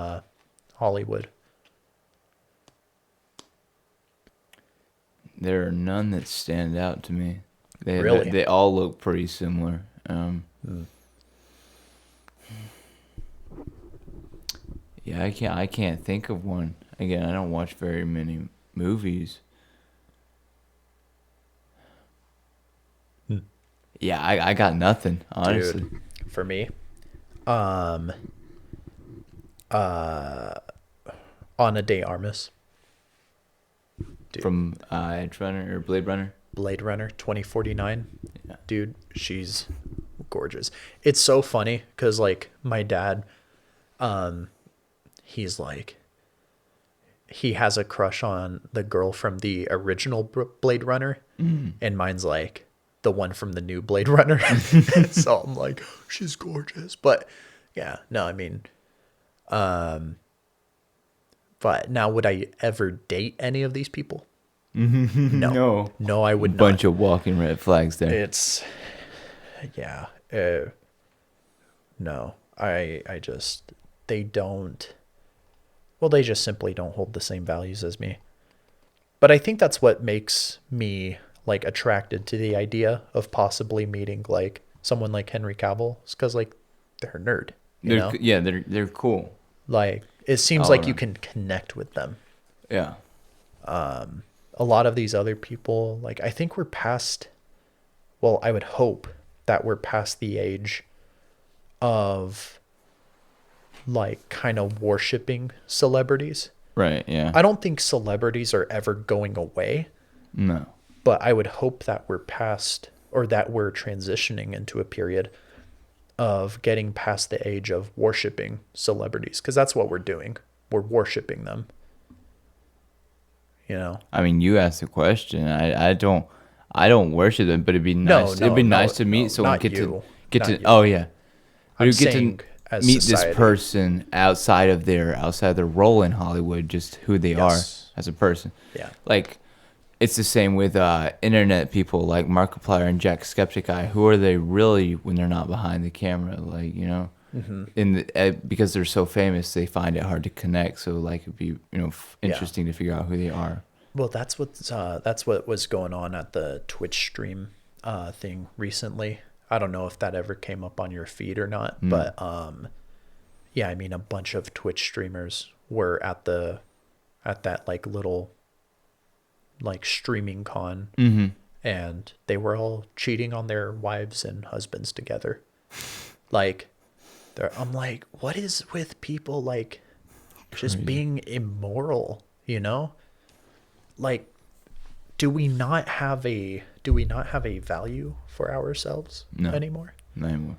Hollywood? There are none that stand out to me. Really? They all look pretty similar. Yeah, I can't think of one. Again, I don't watch very many movies. Yeah, I got nothing, honestly. Dude, for me, um, Ana de Armas, dude, From Edge Runner or Blade Runner. Blade Runner 2049. Yeah. Dude, she's gorgeous. It's so funny because like my dad, he's like, he has a crush on the girl from the original Blade Runner, and mine's like the one from the new Blade Runner. So I'm like, she's gorgeous. But yeah, no, I mean, but now would I ever date any of these people? No, No. no, I would not. Bunch of walking red flags there. It's yeah, no, I just they don't. Well, they just simply don't hold the same values as me. But I think that's what makes me like attracted to the idea of possibly meeting like someone like Henry Cavill. It's because like they're a nerd, you know. Yeah, they're cool. Like it seems All like you around. can connect with them. Yeah. A lot of these other people, like I think we're past. Well, I would hope that we're past the age of like kind of worshiping celebrities. Right. Yeah. I don't think celebrities are ever going away, No. but I would hope that we're past or that we're transitioning into a period of getting past the age of worshiping celebrities because that's what we're doing. We're worshiping them. You know? I mean, you asked the question. I don't worship them, but it'd be nice. It'd be nice to meet someone. not Get you. to get Not to. you. Oh yeah. I'm You get saying to as meet society. this person outside of their role in Hollywood, just who they Yes. are as a person. Yeah. Like, it's the same with internet people like Markiplier and Jack Skepticeye. Who are they really when they're not behind the camera? Like, because they're so famous, they find it hard to connect. So like, it'd be interesting to figure out who they are. Well, that's what was going on at the Twitch stream thing recently. I don't know if that ever came up on your feed or not, but yeah, I mean a bunch of Twitch streamers were at that like little like streaming con, and they were all cheating on their wives and husbands together. Like, I'm like, what is with people like just being immoral? You know, like, do we not have a value for ourselves anymore? No anymore.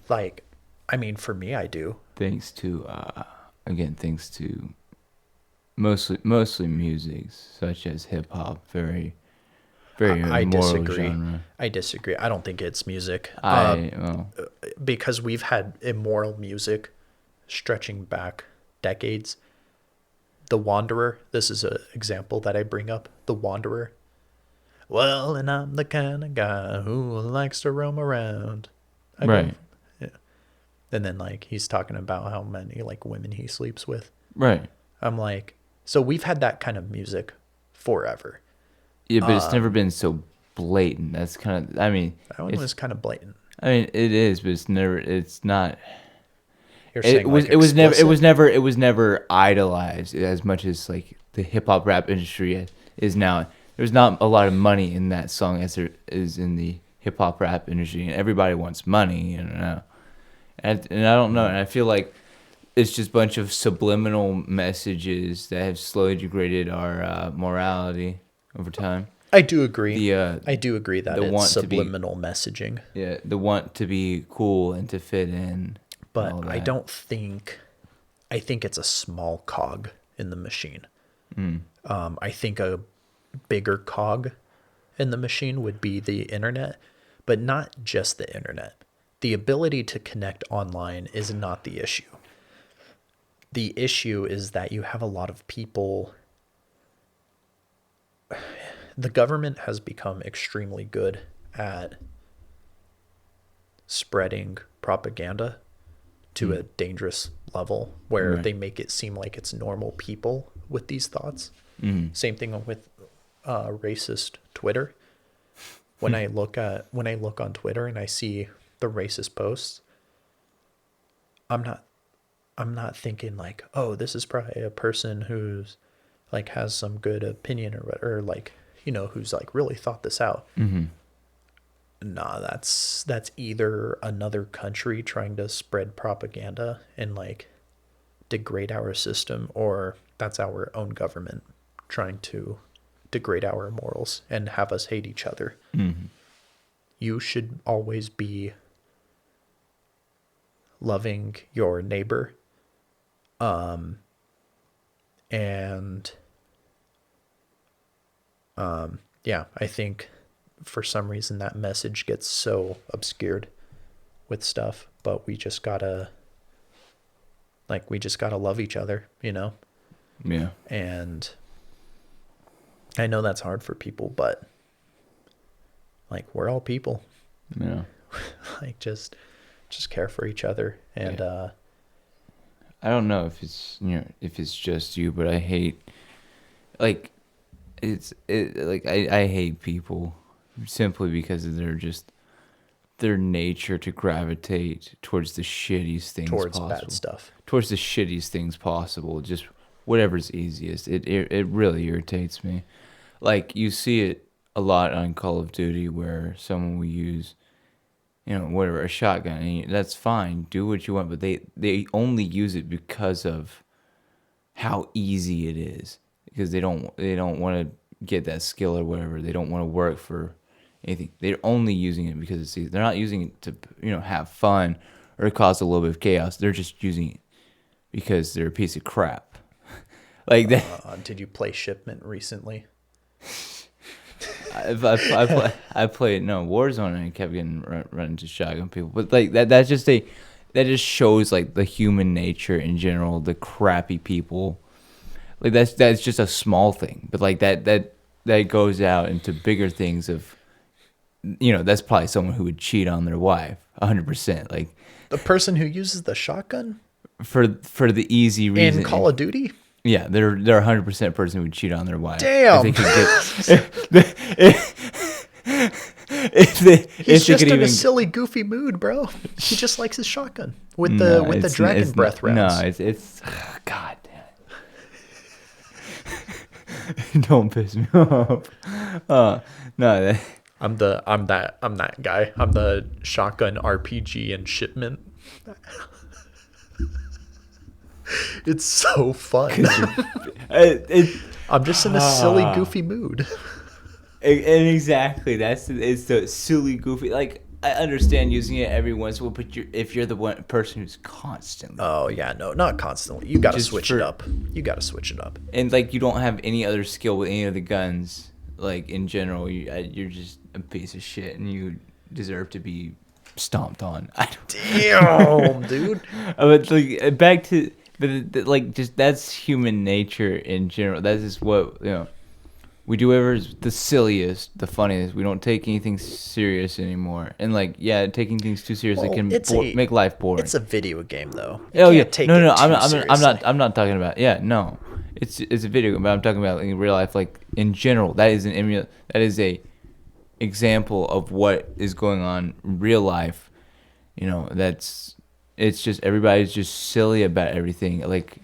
Like, I mean, for me, I do. Thanks to mostly music such as hip hop, very I immoral disagree. genre. I disagree. I don't think it's music. Well, Because we've had immoral music stretching back decades. The Wanderer, this is an example that I bring up. The Wanderer. Well, and I'm the kind of guy who likes to roam around. right, Yeah. And then like he's talking about how many like women he sleeps with. right. I'm like, so we've had that kind of music forever. Yeah, but it's never been so blatant. That's kind of. I mean, That one was kind of blatant. I mean, it is, but it's never. It's not. You're saying It was. like It was never. It explicit? was never. It was never idolized as much as like the hip hop rap industry is now. There's not a lot of money in that song as there is in the hip hop rap industry, and everybody wants money, and I don't know, and I feel like it's just a bunch of subliminal messages that have slowly degraded our morality over time. I do agree. The I do agree that the it's want to be- subliminal messaging, yeah, the want to be cool and to fit in. and but all I that. don't think. I think it's a small cog in the machine. I think a bigger cog in the machine would be the internet, but not just the internet. The ability to connect online is not the issue. The issue is that you have a lot of people. The government has become extremely good at spreading propaganda to a dangerous level where Right. they make it seem like it's normal people with these thoughts. Same thing with racist Twitter. When I look on Twitter and I see the racist posts, I'm not thinking like, oh, this is probably a person who's like has some good opinion or like, who's like really thought this out. Nah, that's either another country trying to spread propaganda and like degrade our system, or that's our own government trying to degrade our morals and have us hate each other. Mm-hmm. You should always be loving your neighbor. And yeah, I think for some reason that message gets so obscured with stuff, but we just gotta love each other, you know? Yeah. And I know that's hard for people, but like we're all people. Yeah. Like just care for each other. And Yeah. I don't know if it's just you, but I hate like I hate people simply because of their nature to gravitate towards the shittiest things towards possible. bad stuff. Towards the shittiest things possible. Just whatever's easiest. It really irritates me. Like you see it a lot on Call of Duty where someone will use, whatever, a shotgun, and that's fine. Do what you want, but they only use it because of how easy it is. Because they don't want to get that skill or whatever. They don't want to work for anything. They're only using it because it's easy. They're not using it to have fun or cause a little bit of chaos. They're just using it because they're a piece of crap. Like that. Did you play Shipment recently? I played Warzone, and I kept getting run into shotgun people. But like that just shows like the human nature in general. The crappy people. Like that's just a small thing, but like that goes out into bigger things of, that's probably someone who would cheat on their wife, 100%. Like The person who uses the shotgun for the easy reason in Call of Duty? Yeah, they're 100% person who would cheat on their wife. Damn. He's just in a silly, goofy mood, bro. He just likes his shotgun with the dragon breath rounds. No, it's God damn it. Don't piss me off. No, I'm that guy. I'm the shotgun RPG and Shipment. It's so fun. I'm just in a silly, goofy mood. And exactly, it's the silly, goofy. Like I understand using it every once in a while, but if you're the one person who's constantly. Oh yeah, no, not constantly. You gotta switch it up. And like you don't have any other skill with any of the guns. Like in general, you're just a piece of shit, and you deserve to be stomped on. Damn, dude. But like back to. But like just that's human nature in general. That's just what we do. Whatever's the silliest, the funniest. We don't take anything serious anymore. And like taking things too seriously can make life boring. It's a video game though. No. I'm not talking about. Yeah, no. It's a video game, but I'm talking about in real life. Like in general, that is a example of what is going on in real life. It's just everybody's just silly about everything. Like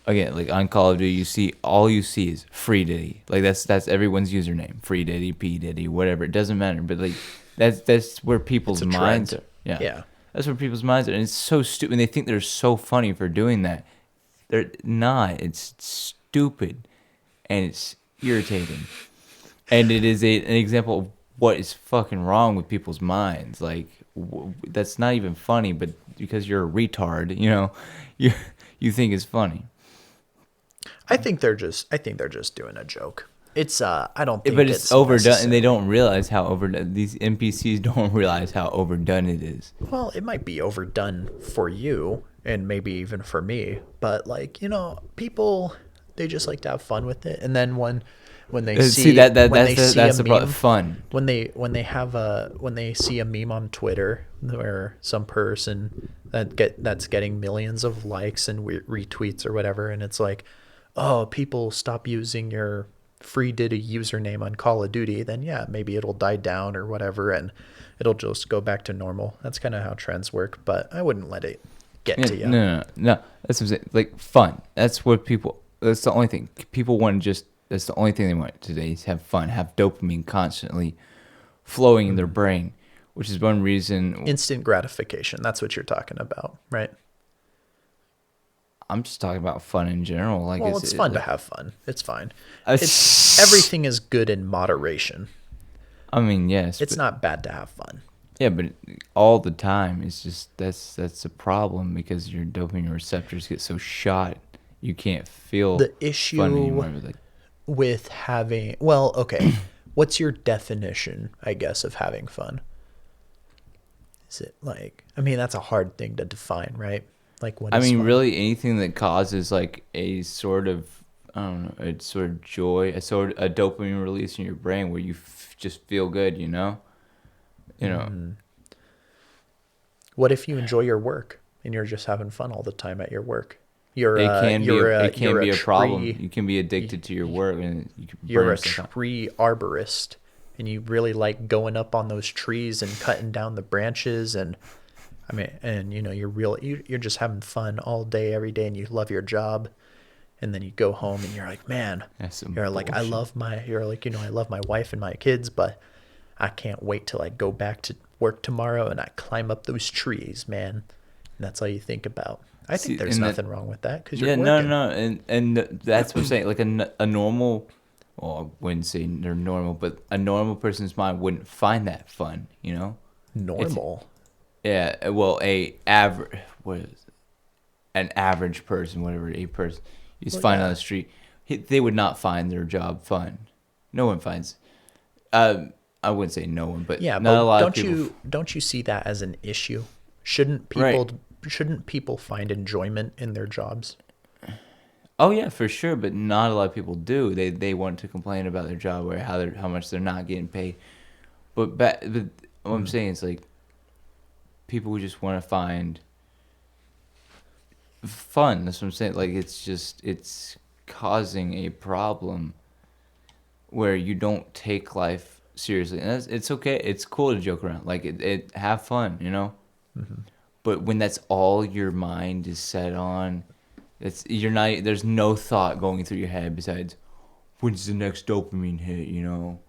again, like on Call of Duty, all you see is Free Diddy. Like that's everyone's username. Free Diddy, P Diddy, whatever. It doesn't matter. But like that's where people's minds are. Yeah. That's where people's minds are. And it's so stupid. And they think they're so funny for doing that. They're not. It's stupid and it's irritating. And it is an example of what is fucking wrong with people's minds. Like that's not even funny, but because you're a retard, you think it's funny. I think they're just doing a joke. It's I don't think but it's overdone, and they don't realize how overdone. These NPCs don't realize how overdone it is. Well, it might be overdone for you, and maybe even for me. But like people, they just like to have fun with it. And then when they that's the problem. Fun. When they see a meme on Twitter where some person that's getting millions of likes and retweets or whatever, and it's like, oh, people stop using your Free Diddy username on Call of Duty, then yeah, maybe it'll die down or whatever, and it'll just go back to normal. That's kind of how trends work, but I wouldn't let it get to you. No. That's what I'm saying. Like fun. That's the only thing people want. That's the only thing they want today is have fun, have dopamine constantly flowing in their brain. which is one reason. Instant gratification. That's what you're talking about, right? I'm just talking about fun in general. Like, Well, it's fun to have fun. It's fine. Uh, Everything is good in moderation. I mean, yes, It's but, not bad to have fun. yeah, but all the time, it's just that's a problem because your dopamine receptors get so shot, you can't feel The fun issue anymore. Like, with having, well, okay, what's your definition, I guess, of having fun? Is it like, I mean, that's a hard thing to define, right? Like, what I is mean, fun? really, anything that causes like a sort of, I don't know, a sort of joy, a dopamine release in your brain where you just feel good, you know. What if you enjoy your work and you're just having fun all the time at your work? You're It a can be you're a it can you're a be a problem. tree You can be addicted to your work and you can you're burn a yourself out. tree arborist, and you really like going up on those trees and cutting down the branches, and I mean, and you're just having fun all day every day, and you love your job. And then you go home and you're like, man, That's some you're like, bullshit. I love my wife and my kids, but I can't wait till I go back to work tomorrow and I climb up those trees, man. And that's all you think about. I See, think there's and nothing wrong with that because you're Yeah, no, working. no, and that's what I'm saying. Like a normal, well, I wouldn't say they're normal, but a normal person's mind wouldn't find that fun, you know? Normal. Yeah, well, what is it? An average person, whatever a person you just Well, find yeah. on the street, they would not find their job fun. No one finds. I wouldn't say no one, but Yeah, not a but lot of people. don't you see that as an issue? Shouldn't Right. people find enjoyment in their jobs? Oh yeah, for sure, but not a lot of people do. They want to complain about their job or how much they're not getting paid. But what I'm saying is like people who just want to find fun. That's what I'm saying. Like it's causing a problem where you don't take life seriously, and it's okay. It's cool to joke around. Like it have fun, you know. But when that's all your mind is set on, you're not. There's no thought going through your head besides when's the next dopamine hit, you know.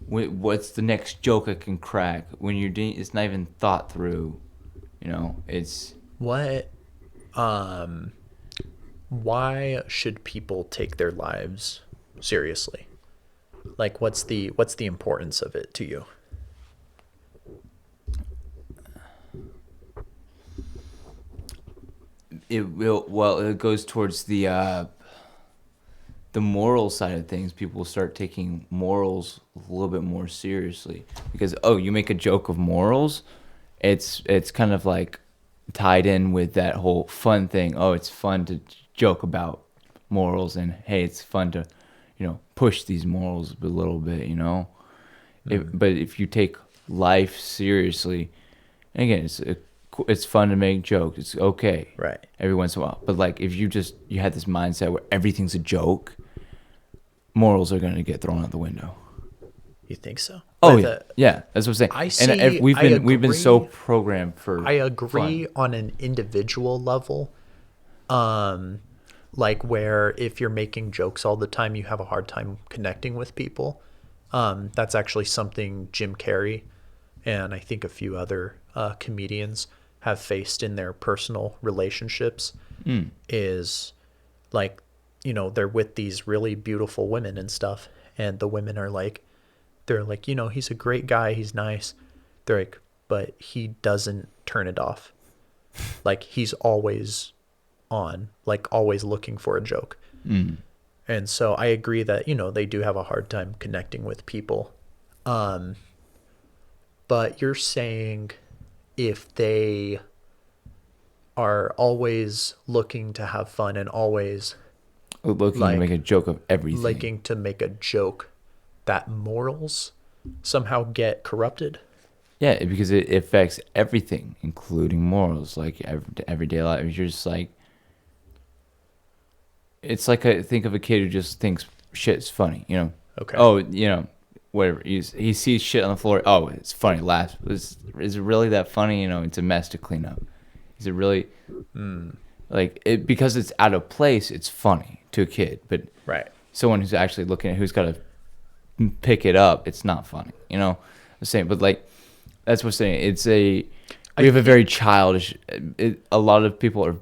What's the next joke I can crack? When you're doing, it's not even thought through, you know. It's What why should people take their lives seriously? Like what's the importance of it to you? it will. Well, it goes towards the moral side of things. People will start taking morals a little bit more seriously because you make a joke of morals, it's kind of like tied in with that whole fun thing. Oh, it's fun to joke about morals, and hey, it's fun to, push these morals a little bit, you know. But if you take life seriously, and again, it's fun to make jokes. It's okay, Right. every once in a while. But like if you had this mindset where everything's a joke, morals are gonna get thrown out the window. You think so? Oh With yeah, yeah. That's what I'm saying. I And see- we've been so agree. programmed for. I agree fun. on an individual level. Like where if you're making jokes all the time, you have a hard time connecting with people. That's actually something Jim Carrey and I think a few other comedians have faced in their personal relationships. Is like, they're with these really beautiful women and stuff, and the women are like, they're like, he's a great guy, he's nice. They're like, but he doesn't turn it off. Like he's always on, like always looking for a joke. And so I agree that, they do have a hard time connecting with people. But you're saying if they are always looking to have fun and always Looking like to make a joke of everything. liking to make a joke, that morals somehow get corrupted. Yeah, because it affects everything, including morals, like everyday life. You're just like, it's like think of a kid who just thinks shit's funny, you know. Okay. Oh, whatever. He sees shit on the floor. Oh, it's funny. Laughs. Is it really that funny? It's a mess to clean up. Is it really like it because it's out of place? It's funny to a kid, but Right. someone who's actually looking at who's got to pick it up, it's not funny. The same, but like That's what's saying. We have a very childish. A lot of people are,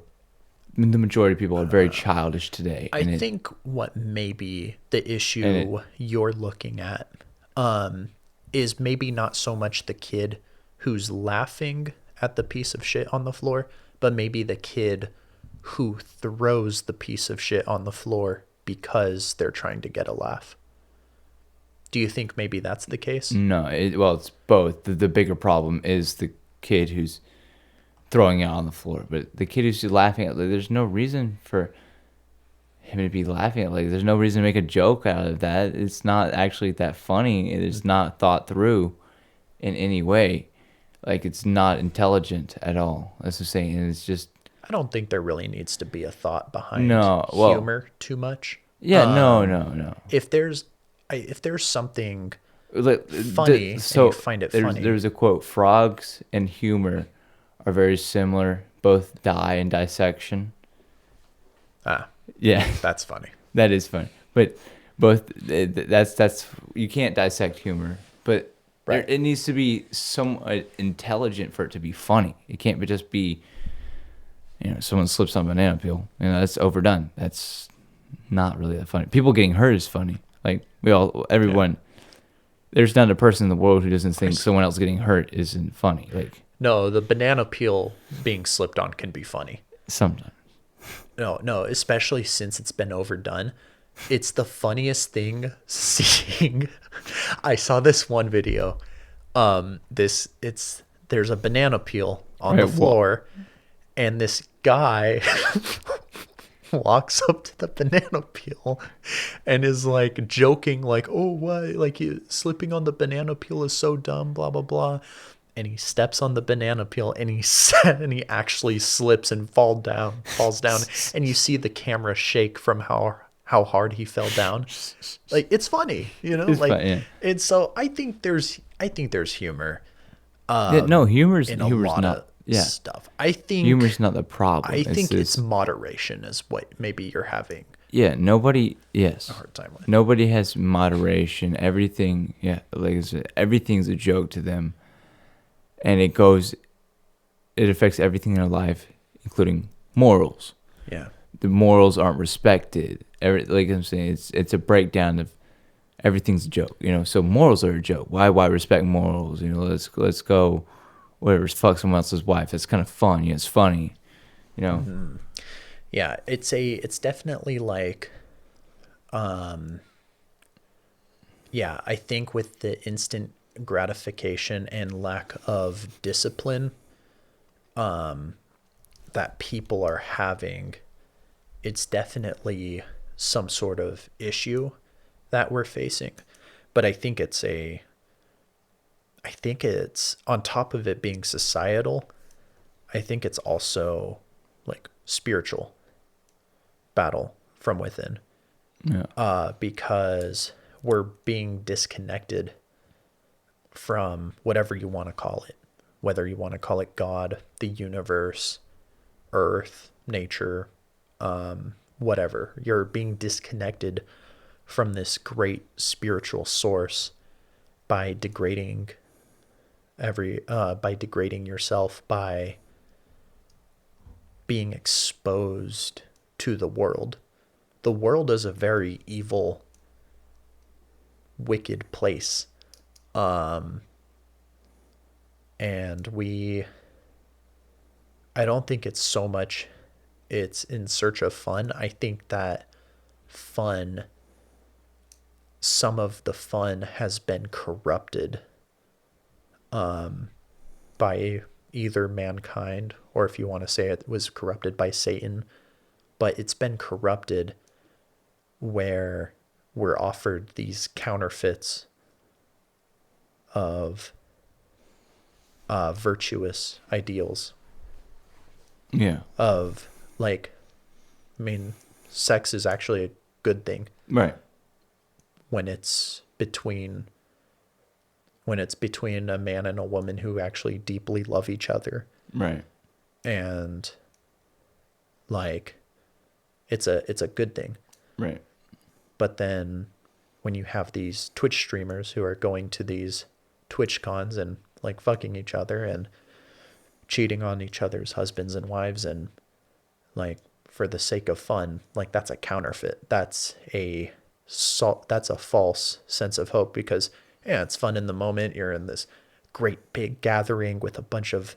the majority of people are very childish today. I and think what maybe the issue you're looking at is maybe not so much the kid who's laughing at the piece of shit on the floor, but maybe the kid who throws the piece of shit on the floor because they're trying to get a laugh. Do you think maybe that's the case? No, well, it's both. The bigger problem is the kid who's throwing it on the floor, but the kid who's laughing at, like, there's no reason for him to be laughing at, like, there's no reason to make a joke out of that. It's not actually that funny. It's not thought through in any way. Like, it's not intelligent at all. That's what I'm saying. And it's just, I don't think there really needs to be a thought behind well, humor too much. yeah, no. If there's something Like, funny and you find it funny. There's a quote: "Frogs and humor are very similar. Both die in dissection." Yeah, That's funny. that is funny. But both that's you can't dissect humor, but Right. it needs to be somewhat intelligent for it to be funny. It can't just be, someone slips on a banana peel. That's overdone. That's not really that funny. People getting hurt is funny. Like, everyone. There's not a person in the world who doesn't think someone else getting hurt isn't funny. Like, No, the banana peel being slipped on can be funny. sometimes. No, especially since it's been overdone. It's the funniest thing seeing. I saw this one video. There's a banana peel on the Right, floor, and this guy walks up to the banana peel and is like joking, like, "Oh, why? Like, slipping on the banana peel is so dumb, blah blah blah." And he steps on the banana peel and he actually slips and falls down, and you see the camera shake from how hard he fell down. Like, it's funny, It's like, fun, yeah. and so I think there's humor Humor's in a lot not. of Yeah, stuff. I think humor's not the problem. I think it's just- moderation is what maybe you're having Yeah, nobody. Yes, a hard time with. nobody has moderation. Everything. Yeah, like I said, everything's a joke to them, and it affects everything in their life, including morals. Yeah. The morals aren't respected. Like I'm saying, it's a breakdown of everything's a joke. So morals are a joke. Why respect morals? Let's go, whatever, fuck someone else's wife. It's kind of fun. It's funny. Yeah, it's definitely like, yeah, I think with the instant gratification and lack of discipline that people are having, it's definitely some sort of issue that we're facing. But I think it's on top of it being societal, I think it's also like spiritual battle from within. Yeah. Because we're being disconnected from whatever you want to call it, whether you want to call it God, the universe, earth, nature, whatever. You're being disconnected from this great spiritual source by degrading yourself, by being exposed to the world. The world is a very evil, wicked place. And I don't think it's so much it's in search of fun. I think that some of the fun has been corrupted by either mankind, or if you want to say it was corrupted by Satan, but it's been corrupted where we're offered these counterfeits of virtuous ideals Yeah. of, like, I mean, sex is actually a good thing Right. when it's between a man and a woman who actually deeply love each other, Right. and like it's a good thing. Right. But then when you have these Twitch streamers who are going to these Twitch cons and like fucking each other and cheating on each other's husbands and wives, and like for the sake of fun, like that's a counterfeit. That's a false sense of hope, because yeah, it's fun in the moment. You're in this great big gathering with a bunch of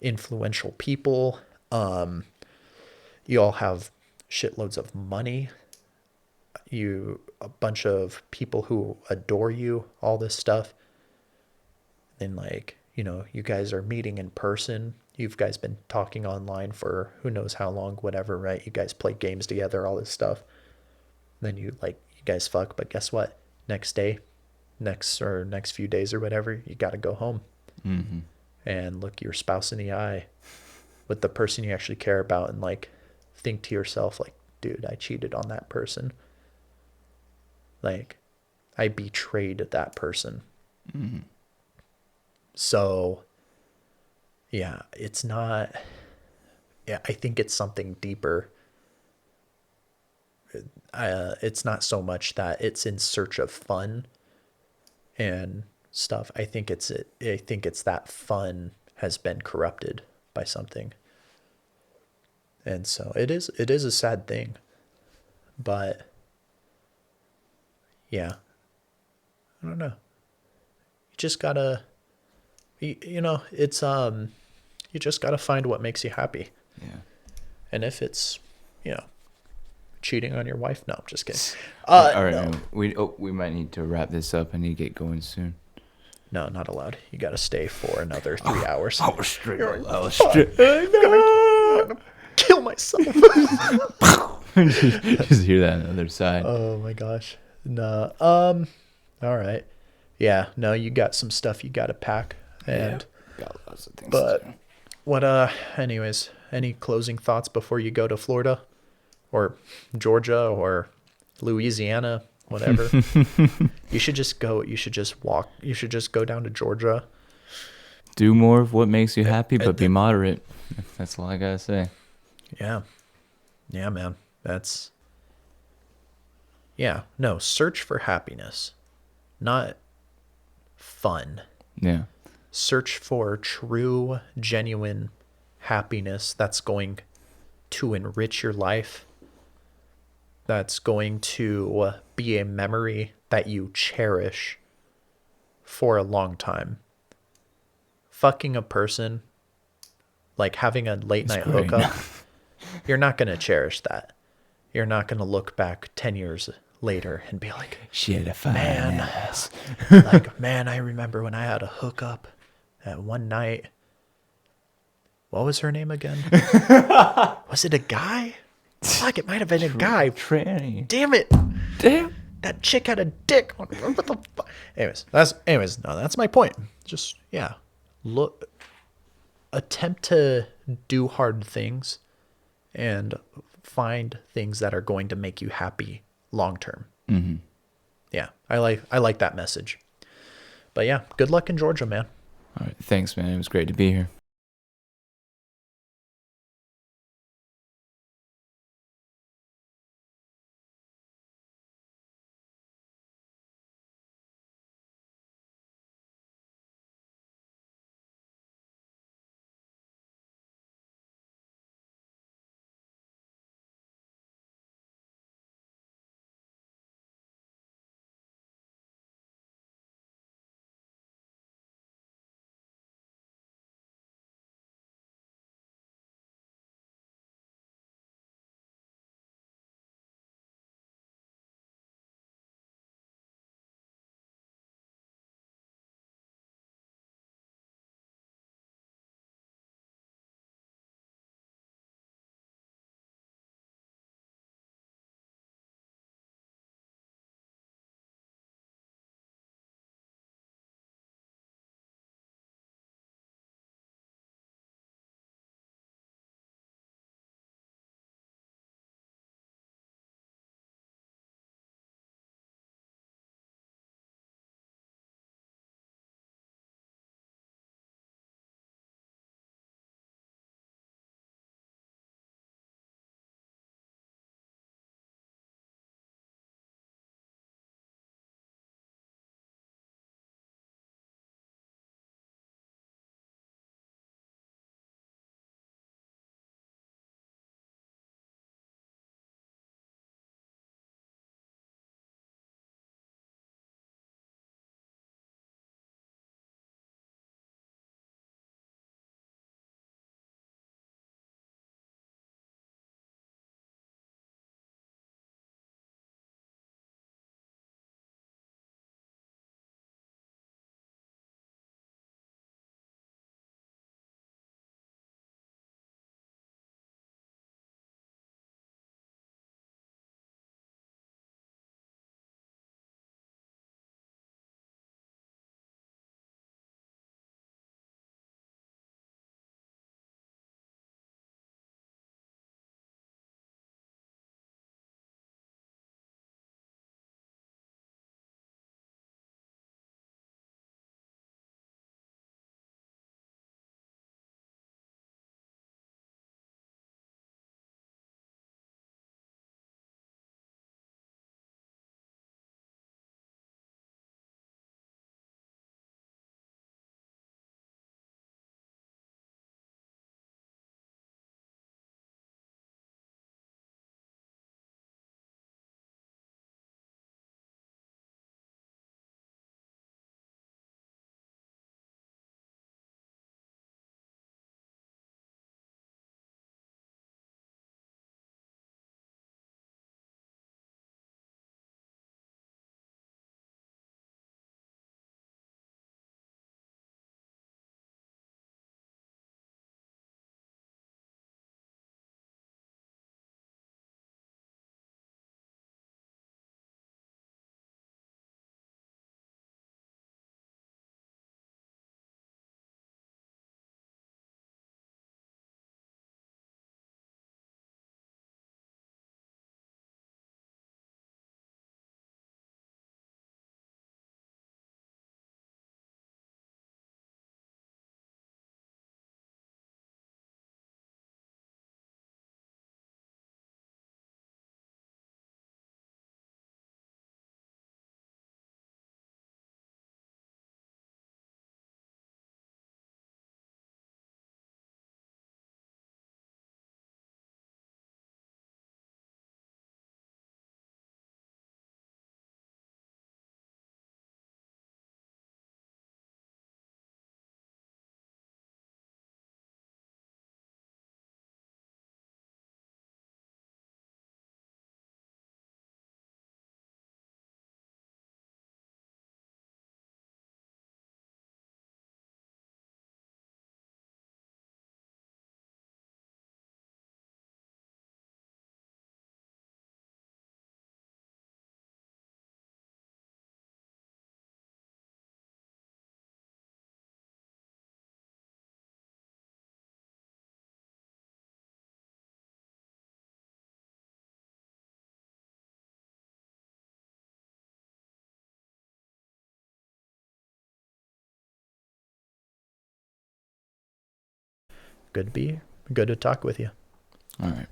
influential people. You all have shitloads of money. A bunch of people who adore you, all this stuff. And like, you guys are meeting in person. You've guys been talking online for who knows how long, whatever, right? You guys play games together, all this stuff. Then you guys fuck, but guess what? Next day, next few days or whatever, you got to go home and look your spouse in the eye with the person you actually care about, and like think to yourself like, dude, I cheated on that person. Like, I betrayed that person. So, yeah, it's not. Yeah, I think it's something deeper. It's not so much that it's in search of fun and stuff. I think it's that fun has been corrupted by something, and so it is a sad thing. But yeah, I don't know. You just gotta, it's you just gotta find what makes you happy. Yeah. And if it's, you know, cheating on your wife, no, I'm just kidding. All right, No, man. We might need to wrap this up. I need to get going soon. no, not allowed. You gotta stay for another 3 hours. I was straight. You're like, I was "Fuck, straight. I'm gonna kill myself." Just hear that on the other side. Oh my gosh. No. All right. Yeah. No, you got some stuff you gotta pack. And Got lots of things but to do. what? Anyways, any closing thoughts before you go to Florida, or Georgia, or Louisiana, whatever? You should just go. You should just walk. You should just go down to Georgia. Do more of what makes you happy, and but be then- moderate. That's all I gotta say. Yeah. Yeah, man. That's. Yeah. No, search for happiness, not fun. Yeah. Search for true, genuine happiness that's going to enrich your life, that's going to be a memory that you cherish for a long time. Fucking a person, like having a late night great. hookup, you're not going to cherish that. You're not going to look back 10 years later and be like, Shit, a fine Man. ass. like, man, I remember when I had a hookup at one night. What was her name again? Was it a guy? Fuck, it might have been a guy. Tranny. Damn it. Damn. That chick had a dick. What the fuck? That's my point. Just, yeah. Attempt to do hard things and find things that are going to make you happy long term. Mm-hmm. Yeah, I like that message. But yeah, good luck in Georgia, man. All right. Thanks, man. It was great to be here. Good to talk with you. All right.